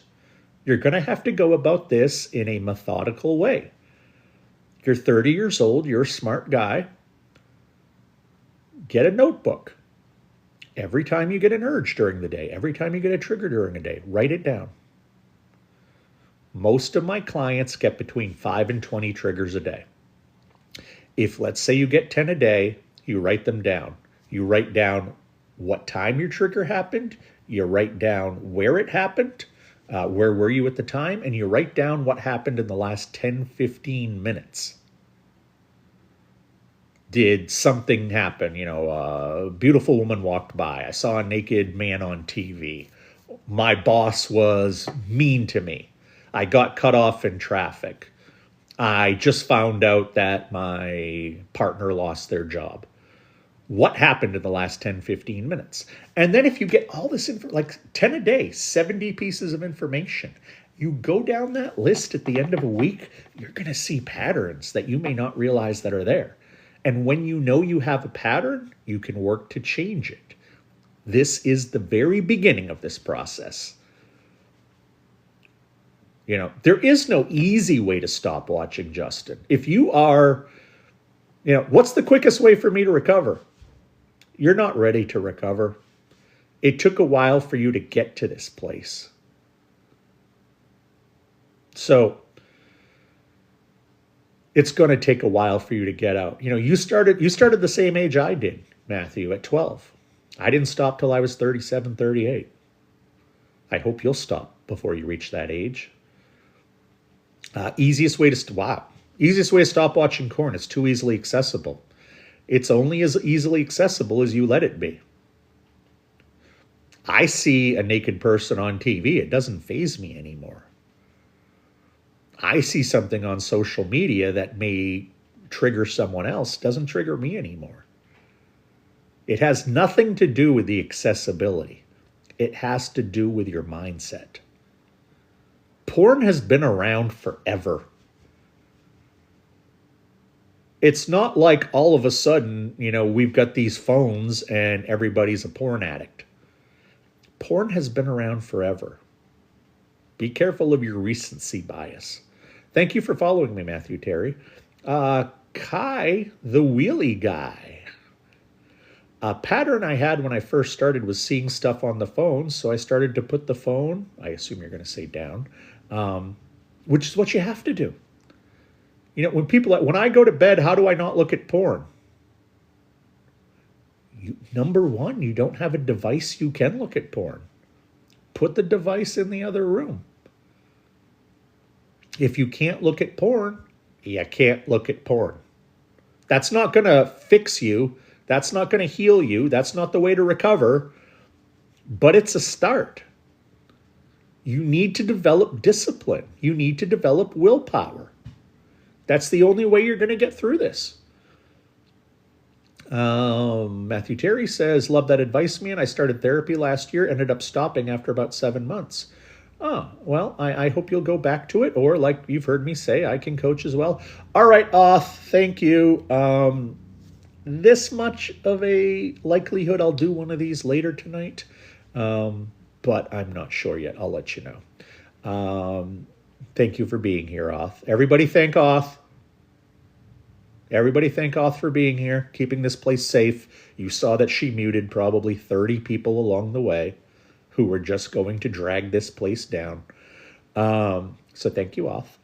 You're going to have to go about this in a methodical way. You're 30 years old, you're a smart guy. Get a notebook. Every time you get an urge during the day, every time you get a trigger during a day, write it down. Most of my clients get between 5 and 20 triggers a day. If, let's say, you get 10 a day, you write them down. You write down what time your trigger happened. You write down where it happened, where were you at the time, and you write down what happened in the last 10, 15 minutes. Did something happen? A beautiful woman walked by. I saw a naked man on TV. My boss was mean to me. I got cut off in traffic. I just found out that my partner lost their job. What happened in the last 10, 15 minutes? And then if you get all this info, like 10 a day, 70 pieces of information, you go down that list at the end of a week, you're going to see patterns that you may not realize that are there. And when you know you have a pattern, you can work to change it. This is the very beginning of this process. There is no easy way to stop watching, Justin. If you are, what's the quickest way for me to recover? You're not ready to recover. It took a while for you to get to this place. So it's going to take a while for you to get out. You started the same age I did, Matthew, at 12. I didn't stop till I was 37, 38. I hope you'll stop before you reach that age. Easiest way to stop watching porn. It's too easily accessible. It's only as easily accessible as you let it be. I see a naked person on TV. It doesn't faze me anymore. I see something on social media that may trigger someone else. Doesn't trigger me anymore. It has nothing to do with the accessibility. It has to do with your mindset. Porn has been around forever. It's not like all of a sudden, we've got these phones and everybody's a porn addict. Porn has been around forever. Be careful of your recency bias. Thank you for following me, Matthew Terry. Kai, the wheelie guy. A pattern I had when I first started was seeing stuff on the phone, so I started to put the phone, I assume you're going to say down, which is what you have to do. When I go to bed, how do I not look at porn? Number one, you don't have a device you can look at porn. Put the device in the other room. If you can't look at porn, you can't look at porn. That's not going to fix you. That's not going to heal you. That's not the way to recover. But it's a start. You need to develop discipline. You need to develop willpower. That's the only way you're going to get through this. Matthew Terry says, love that advice, man. I started therapy last year, ended up stopping after about 7 months. Oh, well, I hope you'll go back to it. Or like you've heard me say, I can coach as well. All right, thank you. This much of a likelihood I'll do one of these later tonight. But I'm not sure yet. I'll let you know. Thank you for being here, Oth. Everybody thank Oth. Everybody thank Oth for being here, keeping this place safe. You saw that she muted probably 30 people along the way who were just going to drag this place down. So thank you, Oth.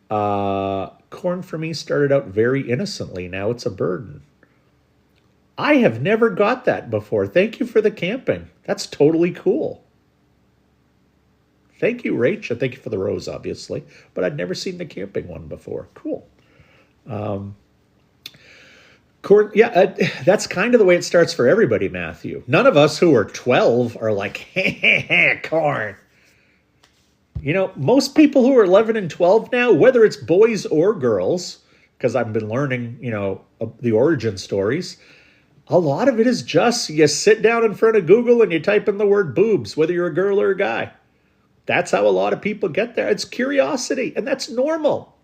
Corn for me started out very innocently. Now it's a burden. I have never got that before. Thank you for the camping. That's totally cool. Thank you, Rach. And thank you for the rose, obviously. But I'd never seen the camping one before. Cool. Corn, that's kind of the way it starts for everybody, Matthew. None of us who are 12 are like, corn. Most people who are 11 and 12 now, whether it's boys or girls, because I've been learning, the origin stories, a lot of it is just you sit down in front of Google and you type in the word boobs, whether you're a girl or a guy. That's how a lot of people get there. It's curiosity, and that's normal.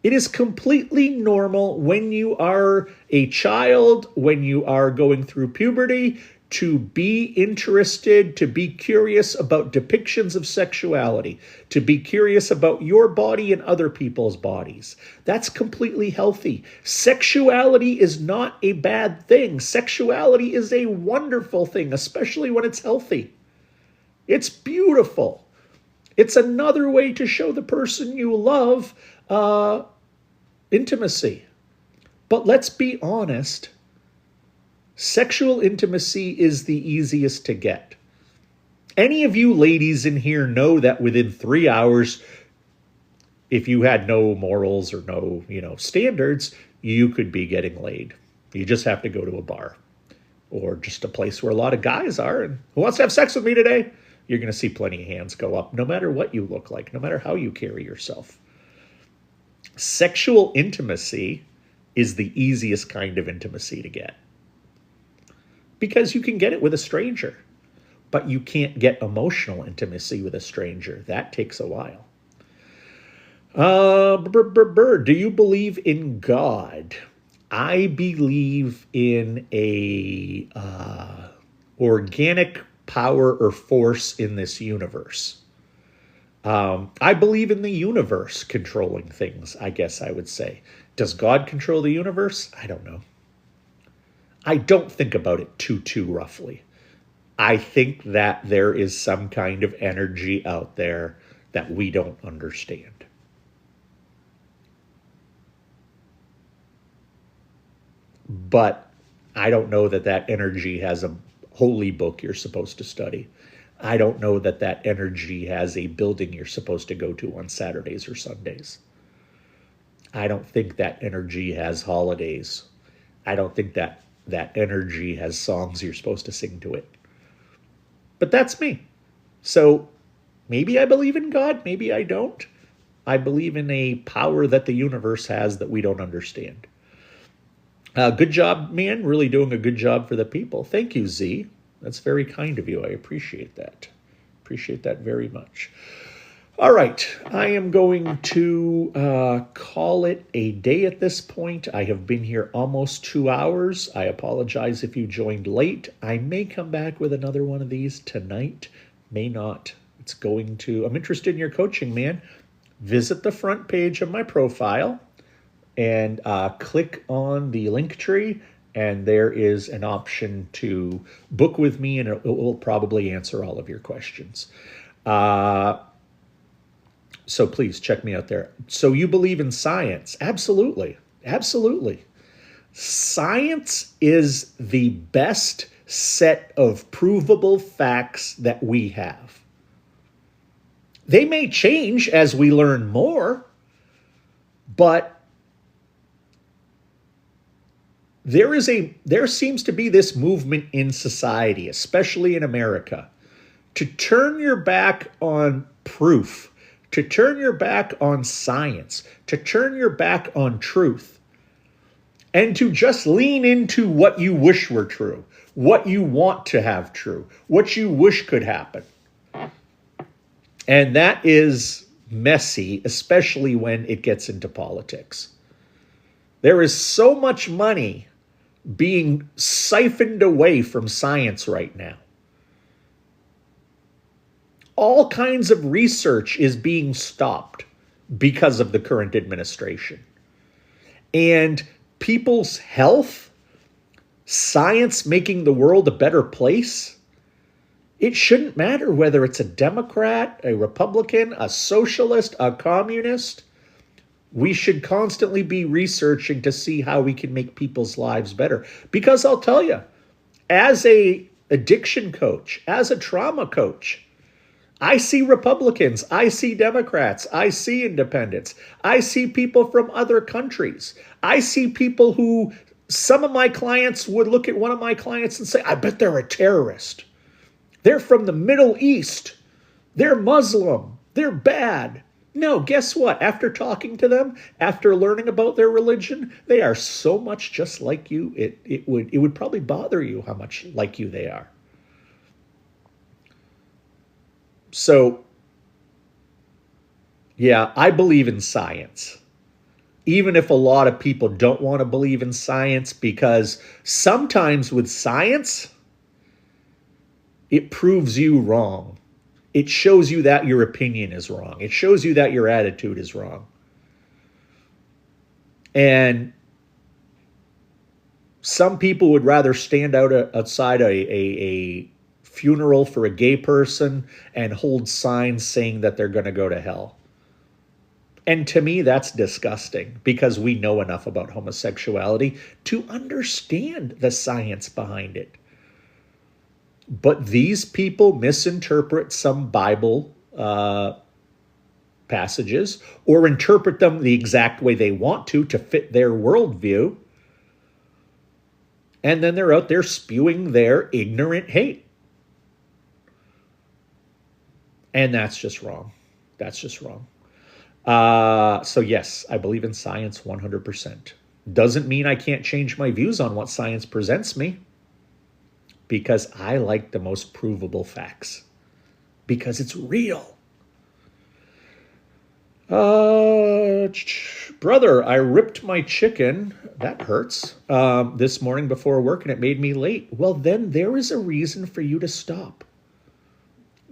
It is completely normal when you are a child, when you are going through puberty, to be interested, to be curious about depictions of sexuality, to be curious about your body and other people's bodies. That's completely healthy. Sexuality is not a bad thing. Sexuality is a wonderful thing, especially when it's healthy. It's beautiful. It's another way to show the person you love intimacy. But let's be honest, sexual intimacy is the easiest to get. Any of you ladies in here know that within 3 hours, if you had no morals or no, standards, you could be getting laid. You just have to go to a bar or just a place where a lot of guys are. And who wants to have sex with me today? You're going to see plenty of hands go up, no matter what you look like, no matter how you carry yourself. Sexual intimacy is the easiest kind of intimacy to get because you can get it with a stranger, but you can't get emotional intimacy with a stranger. That takes a while. Do you believe in God? I believe in a organic power or force in this universe. I believe in the universe controlling things, I guess I would say. Does God control the universe? I don't know. I don't think about it too roughly. I think that there is some kind of energy out there that we don't understand. But I don't know that that energy has a holy book you're supposed to study. I don't know that that energy has a building you're supposed to go to on Saturdays or Sundays. I don't think that energy has holidays. I don't think that that energy has songs you're supposed to sing to it. But that's me. So maybe I believe in God, maybe I don't. I believe in a power that the universe has that we don't understand. Good job, man. Really doing a good job for the people. Thank you, Z. That's very kind of you. I appreciate that. Appreciate that very much. All right. I am going to call it a day at this point. I have been here almost 2 hours. I apologize if you joined late. I may come back with another one of these tonight. May not. I'm interested in your coaching, man. Visit the front page of my profile and click on the link tree. And there is an option to book with me, and it will probably answer all of your questions. So please check me out there. So you believe in science? Absolutely. Absolutely. Science is the best set of provable facts that we have. They may change as we learn more, but there seems to be this movement in society, especially in America, to turn your back on proof, to turn your back on science, to turn your back on truth, and to just lean into what you wish were true, what you want to have true, what you wish could happen. And that is messy, especially when it gets into politics. There is so much money being siphoned away from science right now. All kinds of research is being stopped because of the current administration. And people's health, science making the world a better place, it shouldn't matter whether it's a Democrat, a Republican, a socialist, a communist. We should constantly be researching to see how we can make people's lives better. Because I'll tell you, as a addiction coach, as a trauma coach, I see Republicans, I see Democrats, I see independents, I see people from other countries. I see people who some of my clients would look at one of my clients and say, I bet they're a terrorist. They're from the Middle East. They're Muslim. They're bad. No, guess what? After talking to them, after learning about their religion, they are so much just like you. It would probably bother you how much like you they are. So, yeah, I believe in science. even if a lot of people don't want to believe in science, because sometimes with science, it proves you wrong. It shows you that your opinion is wrong. It shows you that your attitude is wrong. And some people would rather stand outside a funeral for a gay person and hold signs saying that they're going to go to hell. And to me, that's disgusting, because we know enough about homosexuality to understand the science behind it. But these people misinterpret some Bible passages, or interpret them the exact way they want to fit their worldview. And then they're out there spewing their ignorant hate. And that's just wrong. That's just wrong. So yes, I believe in science 100%. Doesn't mean I can't change my views on what science presents me, because I like the most provable facts, because it's real. Brother, I ripped my chicken. That hurts. This morning before work, and it made me late. Well, then there is a reason for you to stop.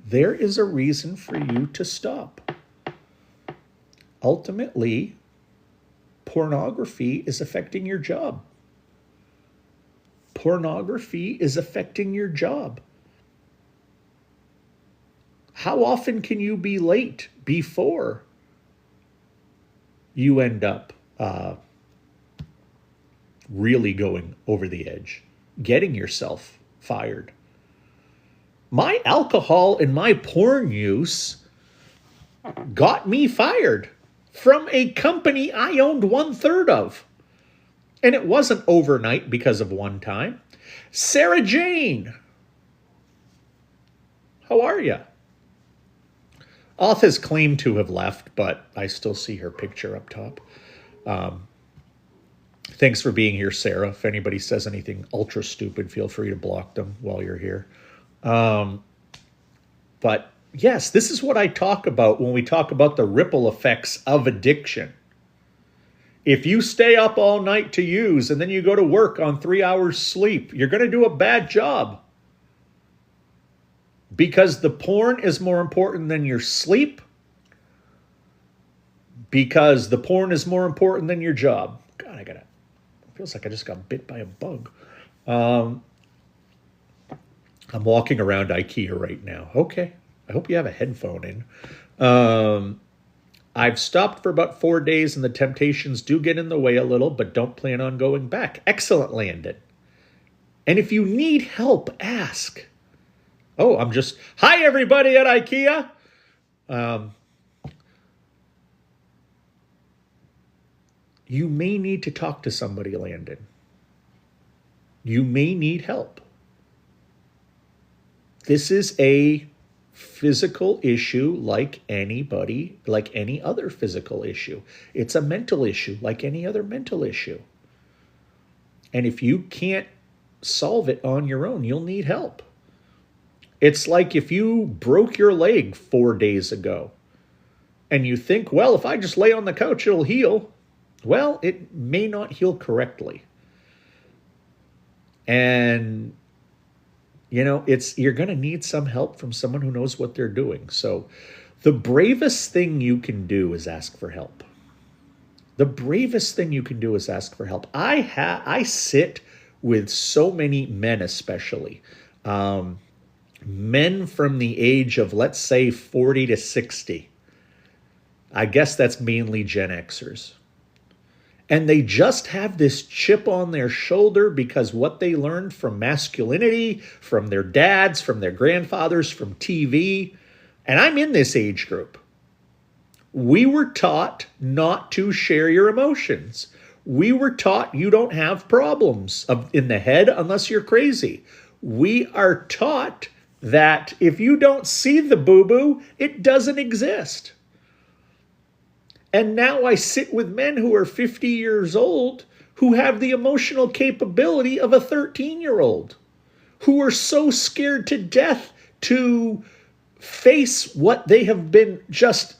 There is a reason for you to stop. Ultimately, pornography is affecting your job. Pornography is affecting your job. How often can you be late before you end up really going over the edge, getting yourself fired? My alcohol and my porn use got me fired from a company I owned 1/3 of. And it wasn't overnight because of one time. Sarah Jane, how are you? Oth has claimed to have left, but I still see her picture up top. Thanks for being here, Sarah. If anybody says anything ultra stupid, feel free to block them while you're here. But yes, this is what I talk about when we talk about the ripple effects of addiction. If you stay up all night to use and then you go to work on 3 hours sleep, you're going to do a bad job. Because the porn is more important than your sleep. Because the porn is more important than your job. God, it feels like I just got bit by a bug. I'm walking around IKEA right now. Okay. I hope you have a headphone in. I've stopped for about 4 days, and the temptations do get in the way a little, but don't plan on going back. Excellent, Landon. And if you need help, ask. Oh, hi, everybody at IKEA. You may need to talk to somebody, Landon. You may need help. This is a physical issue like any other physical issue. It's a mental issue like any other mental issue. And if you can't solve it on your own, you'll need help. It's like if you broke your leg 4 days ago and you think, well, if I just lay on the couch, it'll heal. Well, it may not heal correctly. And you're going to need some help from someone who knows what they're doing. So the bravest thing you can do is ask for help. The bravest thing you can do is ask for help. I sit with so many men, especially men from the age of, let's say, 40 to 60. I guess that's mainly Gen Xers. And they just have this chip on their shoulder because what they learned from masculinity, from their dads, from their grandfathers, from TV. And I'm in this age group. We were taught not to share your emotions. We were taught you don't have problems in the head unless you're crazy. We are taught that if you don't see the boo-boo, it doesn't exist. And now I sit with men who are 50 years old who have the emotional capability of a 13-year-old, who are so scared to death to face what they have been just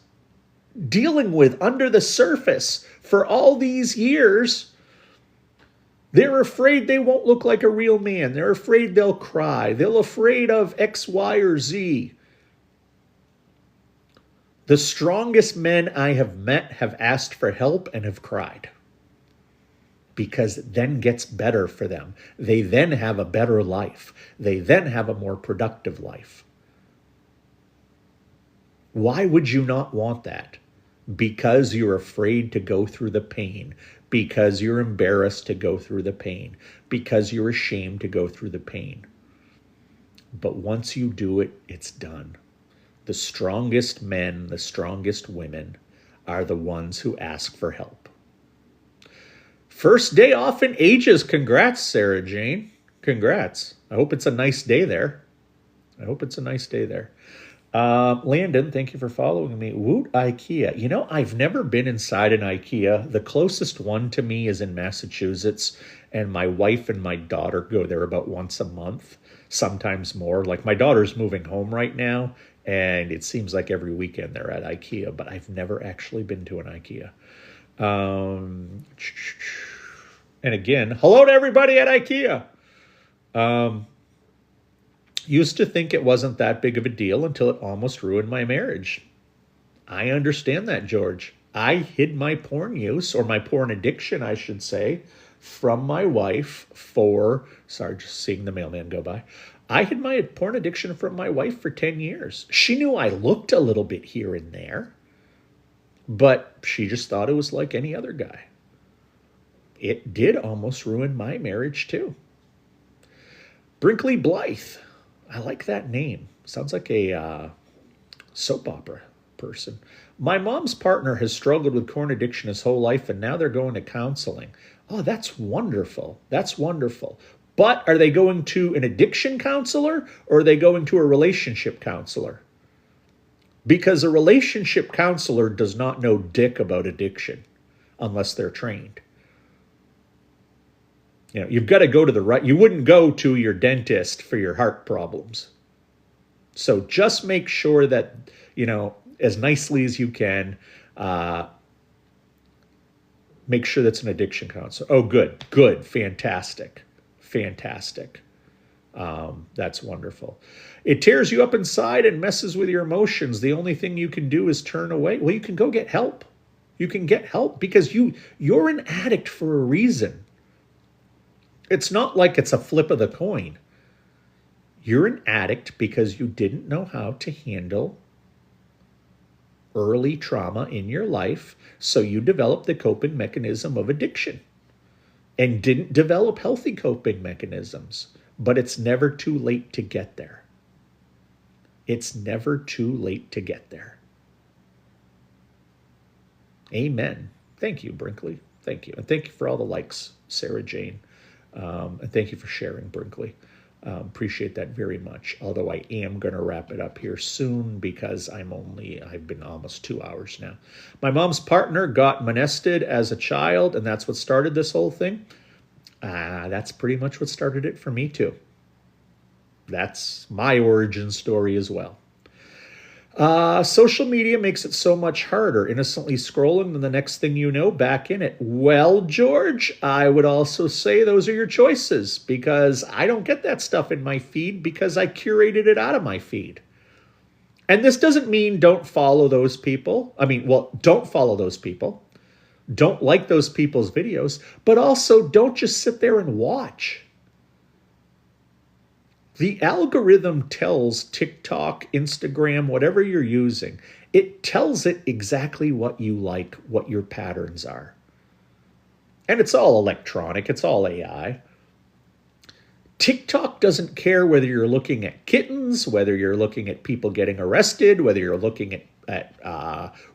dealing with under the surface for all these years, they're afraid they won't look like a real man. They're afraid they'll cry. They're afraid of X, Y, or Z. The strongest men I have met have asked for help and have cried. Because it then gets better for them. They then have a better life. They then have a more productive life. Why would you not want that? Because you're afraid to go through the pain. Because you're embarrassed to go through the pain. Because you're ashamed to go through the pain. But once you do it, it's done. The strongest men, the strongest women are the ones who ask for help. First day off in ages. Congrats, Sarah Jane. Congrats. I hope it's a nice day there. Landon, thank you for following me. Woot IKEA. You know, I've never been inside an IKEA. The closest one to me is in Massachusetts, and my wife and my daughter go there about once a month, sometimes more. Like, my daughter's moving home right now, and it seems like every weekend they're at IKEA, but I've never actually been to an IKEA. And again, hello to everybody at IKEA. Used to think it wasn't that big of a deal until it almost ruined my marriage. I understand that, George. I hid my porn use, or my porn addiction, I should say, from my wife for, sorry, just seeing the mailman go by. I hid my porn addiction from my wife for 10 years. She knew I looked a little bit here and there, but she just thought it was like any other guy. It did almost ruin my marriage, too. Brinkley Blythe. I like that name. Sounds like a soap opera person. My mom's partner has struggled with porn addiction his whole life, and now they're going to counseling. Oh, that's wonderful. That's wonderful. But are they going to an addiction counselor, or are they going to a relationship counselor? Because a relationship counselor does not know dick about addiction unless they're trained. You know, you've got to go to the right. You wouldn't go to your dentist for your heart problems. So just make sure that, you know, as nicely as you can, make sure that's an addiction counselor. Oh, good, fantastic. That's wonderful. It tears you up inside and messes with your emotions. The only thing you can do is turn away. Well, you can go get help. You can get help because you're an addict for a reason. It's not like it's a flip of the coin. You're an addict because you didn't know how to handle early trauma in your life, so you developed the coping mechanism of addiction and didn't develop healthy coping mechanisms. But it's never too late to get there. It's never too late to get there. Amen. Thank you, Brinkley. Thank you. And thank you for all the likes, Sarah Jane. And thank you for sharing, Brinkley. Appreciate that very much. Although I am going to wrap it up here soon because I've been almost 2 hours now. My mom's partner got molested as a child, and that's what started this whole thing. That's pretty much what started it for me too. That's my origin story as well. Social media makes it so much harder. Innocently scrolling, and the next thing you know, back in it. Well, George, I would also say those are your choices because I don't get that stuff in my feed because I curated it out of my feed. And this doesn't mean don't follow those people. Don't follow those people. Don't like those people's videos, but also don't just sit there and watch. The algorithm tells TikTok, Instagram, whatever you're using, it tells it exactly what you like, what your patterns are. And it's all electronic, it's all AI. TikTok doesn't care whether you're looking at kittens, whether you're looking at people getting arrested, whether you're looking at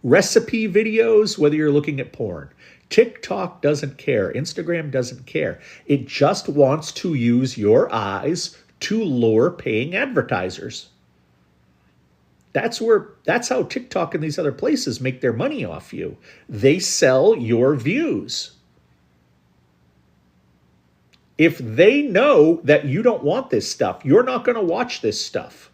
recipe videos, whether you're looking at porn. TikTok doesn't care. Instagram doesn't care. It just wants to use your eyes to lure paying advertisers. That's how TikTok and these other places make their money off you. They sell your views. If they know that you don't want this stuff, you're not going to watch this stuff.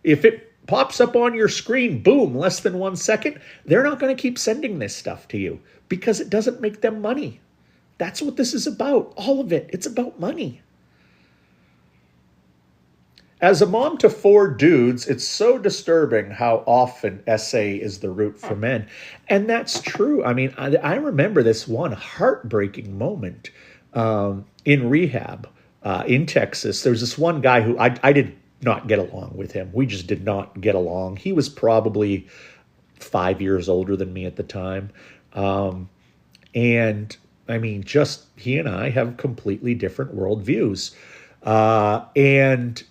If it pops up on your screen, boom, less than 1 second, they're not going to keep sending this stuff to you because it doesn't make them money. That's what this is about. All of it. It's about money. As a mom to 4 dudes, it's so disturbing how often SA is the root for men. And that's true. I mean, I remember this one heartbreaking moment in rehab in Texas. There's this one guy who I did not get along with him. We just did not get along. He was probably 5 years older than me at the time. And I mean, just he and I have completely different worldviews. And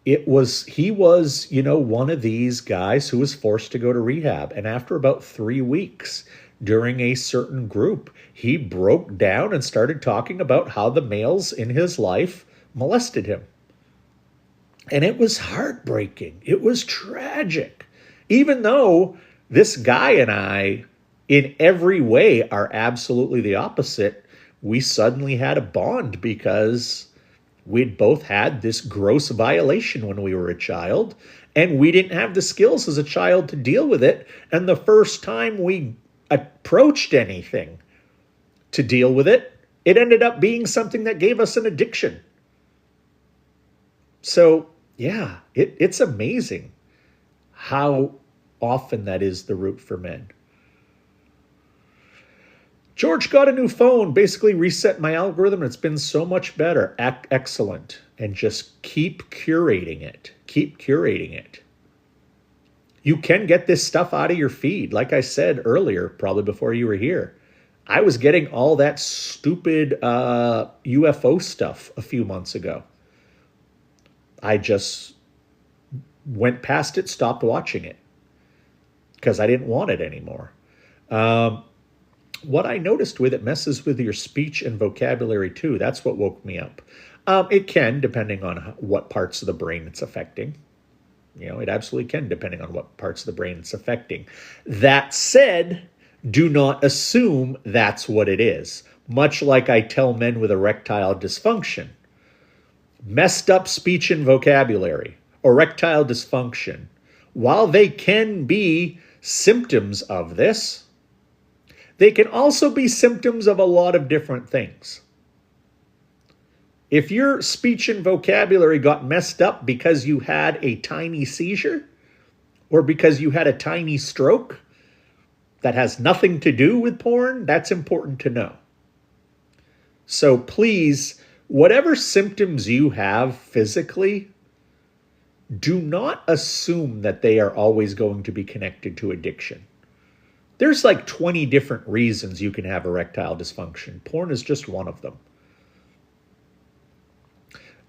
he was, one of these guys who was forced to go to rehab. And after about 3 weeks during a certain group, he broke down and started talking about how the males in his life molested him. And it was heartbreaking. It was tragic. Even though this guy and I, in every way, are absolutely the opposite, we suddenly had a bond because we'd both had this gross violation when we were a child, and we didn't have the skills as a child to deal with it. And the first time we approached anything to deal with it, it ended up being something that gave us an addiction. So, yeah, it's amazing how often that is the root for men. George got a new phone, basically reset my algorithm, and it's been so much better. Excellent. And just keep curating it. Keep curating it. You can get this stuff out of your feed. Like I said earlier, probably before you were here, I was getting all that stupid UFO stuff a few months ago. I just went past it, stopped watching it because I didn't want it anymore. What I noticed with it messes with your speech and vocabulary too. That's what woke me up. It can, depending on what parts of the brain it's affecting. It absolutely can, depending on what parts of the brain it's affecting. That said, do not assume that's what it is. Much like I tell men with erectile dysfunction. Messed up speech and vocabulary, erectile dysfunction, while they can be symptoms of this, they can also be symptoms of a lot of different things. If your speech and vocabulary got messed up because you had a tiny seizure or because you had a tiny stroke that has nothing to do with porn, that's important to know. So please, whatever symptoms you have physically, do not assume that they are always going to be connected to addiction. There's like 20 different reasons you can have erectile dysfunction. Porn is just one of them.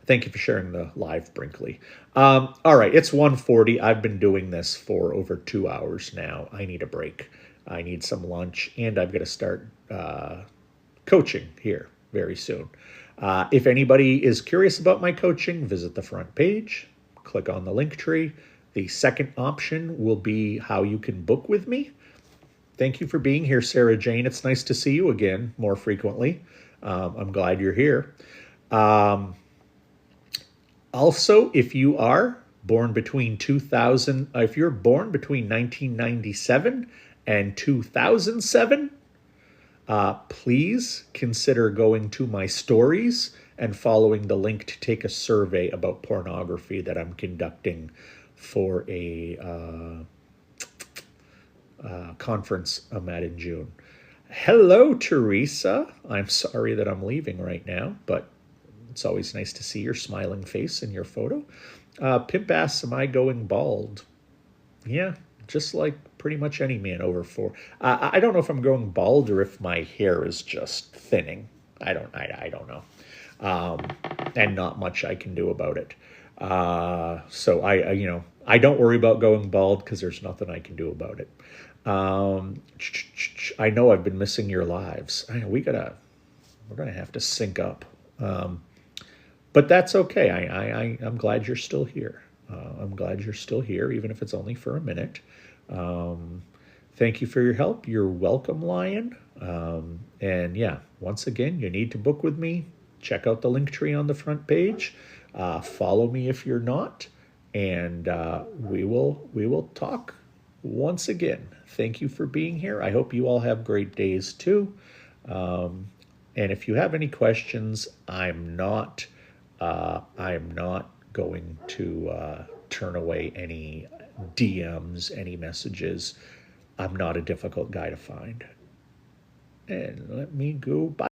Thank you for sharing the live, Brinkley. All right, it's 1:40. I've been doing this for over 2 hours now. I need a break. I need some lunch, and I've got to start coaching here very soon. If anybody is curious about my coaching, visit the front page, click on the link tree. The second option will be how you can book with me. Thank you for being here, Sarah Jane. It's nice to see you again more frequently. I'm glad you're here. Also, if you are born between 1997 and 2007, please consider going to my stories and following the link to take a survey about pornography that I'm conducting for a conference I'm at in June. Hello, Teresa. I'm sorry that I'm leaving right now, but it's always nice to see your smiling face in your photo. Pimp asks, am I going bald? Yeah, just like pretty much any man over 4. I don't know if I'm going bald or if my hair is just thinning. I don't know. And not much I can do about it. So I don't worry about going bald because there's nothing I can do about it. I know I've been missing your lives. I know we're gonna have to sync up. But that's okay. I'm glad you're still here. I'm glad you're still here, even if it's only for a minute. Thank you for your help. You're welcome, Lion. And yeah, once again, you need to book with me. Check out the link tree on the front page. Follow me if you're not. and we will talk once again. Thank you for being here. I hope you all have great days too. And if you have any questions, I'm not going to turn away any DMs, any messages. I'm not a difficult guy to find. And let me go. Bye.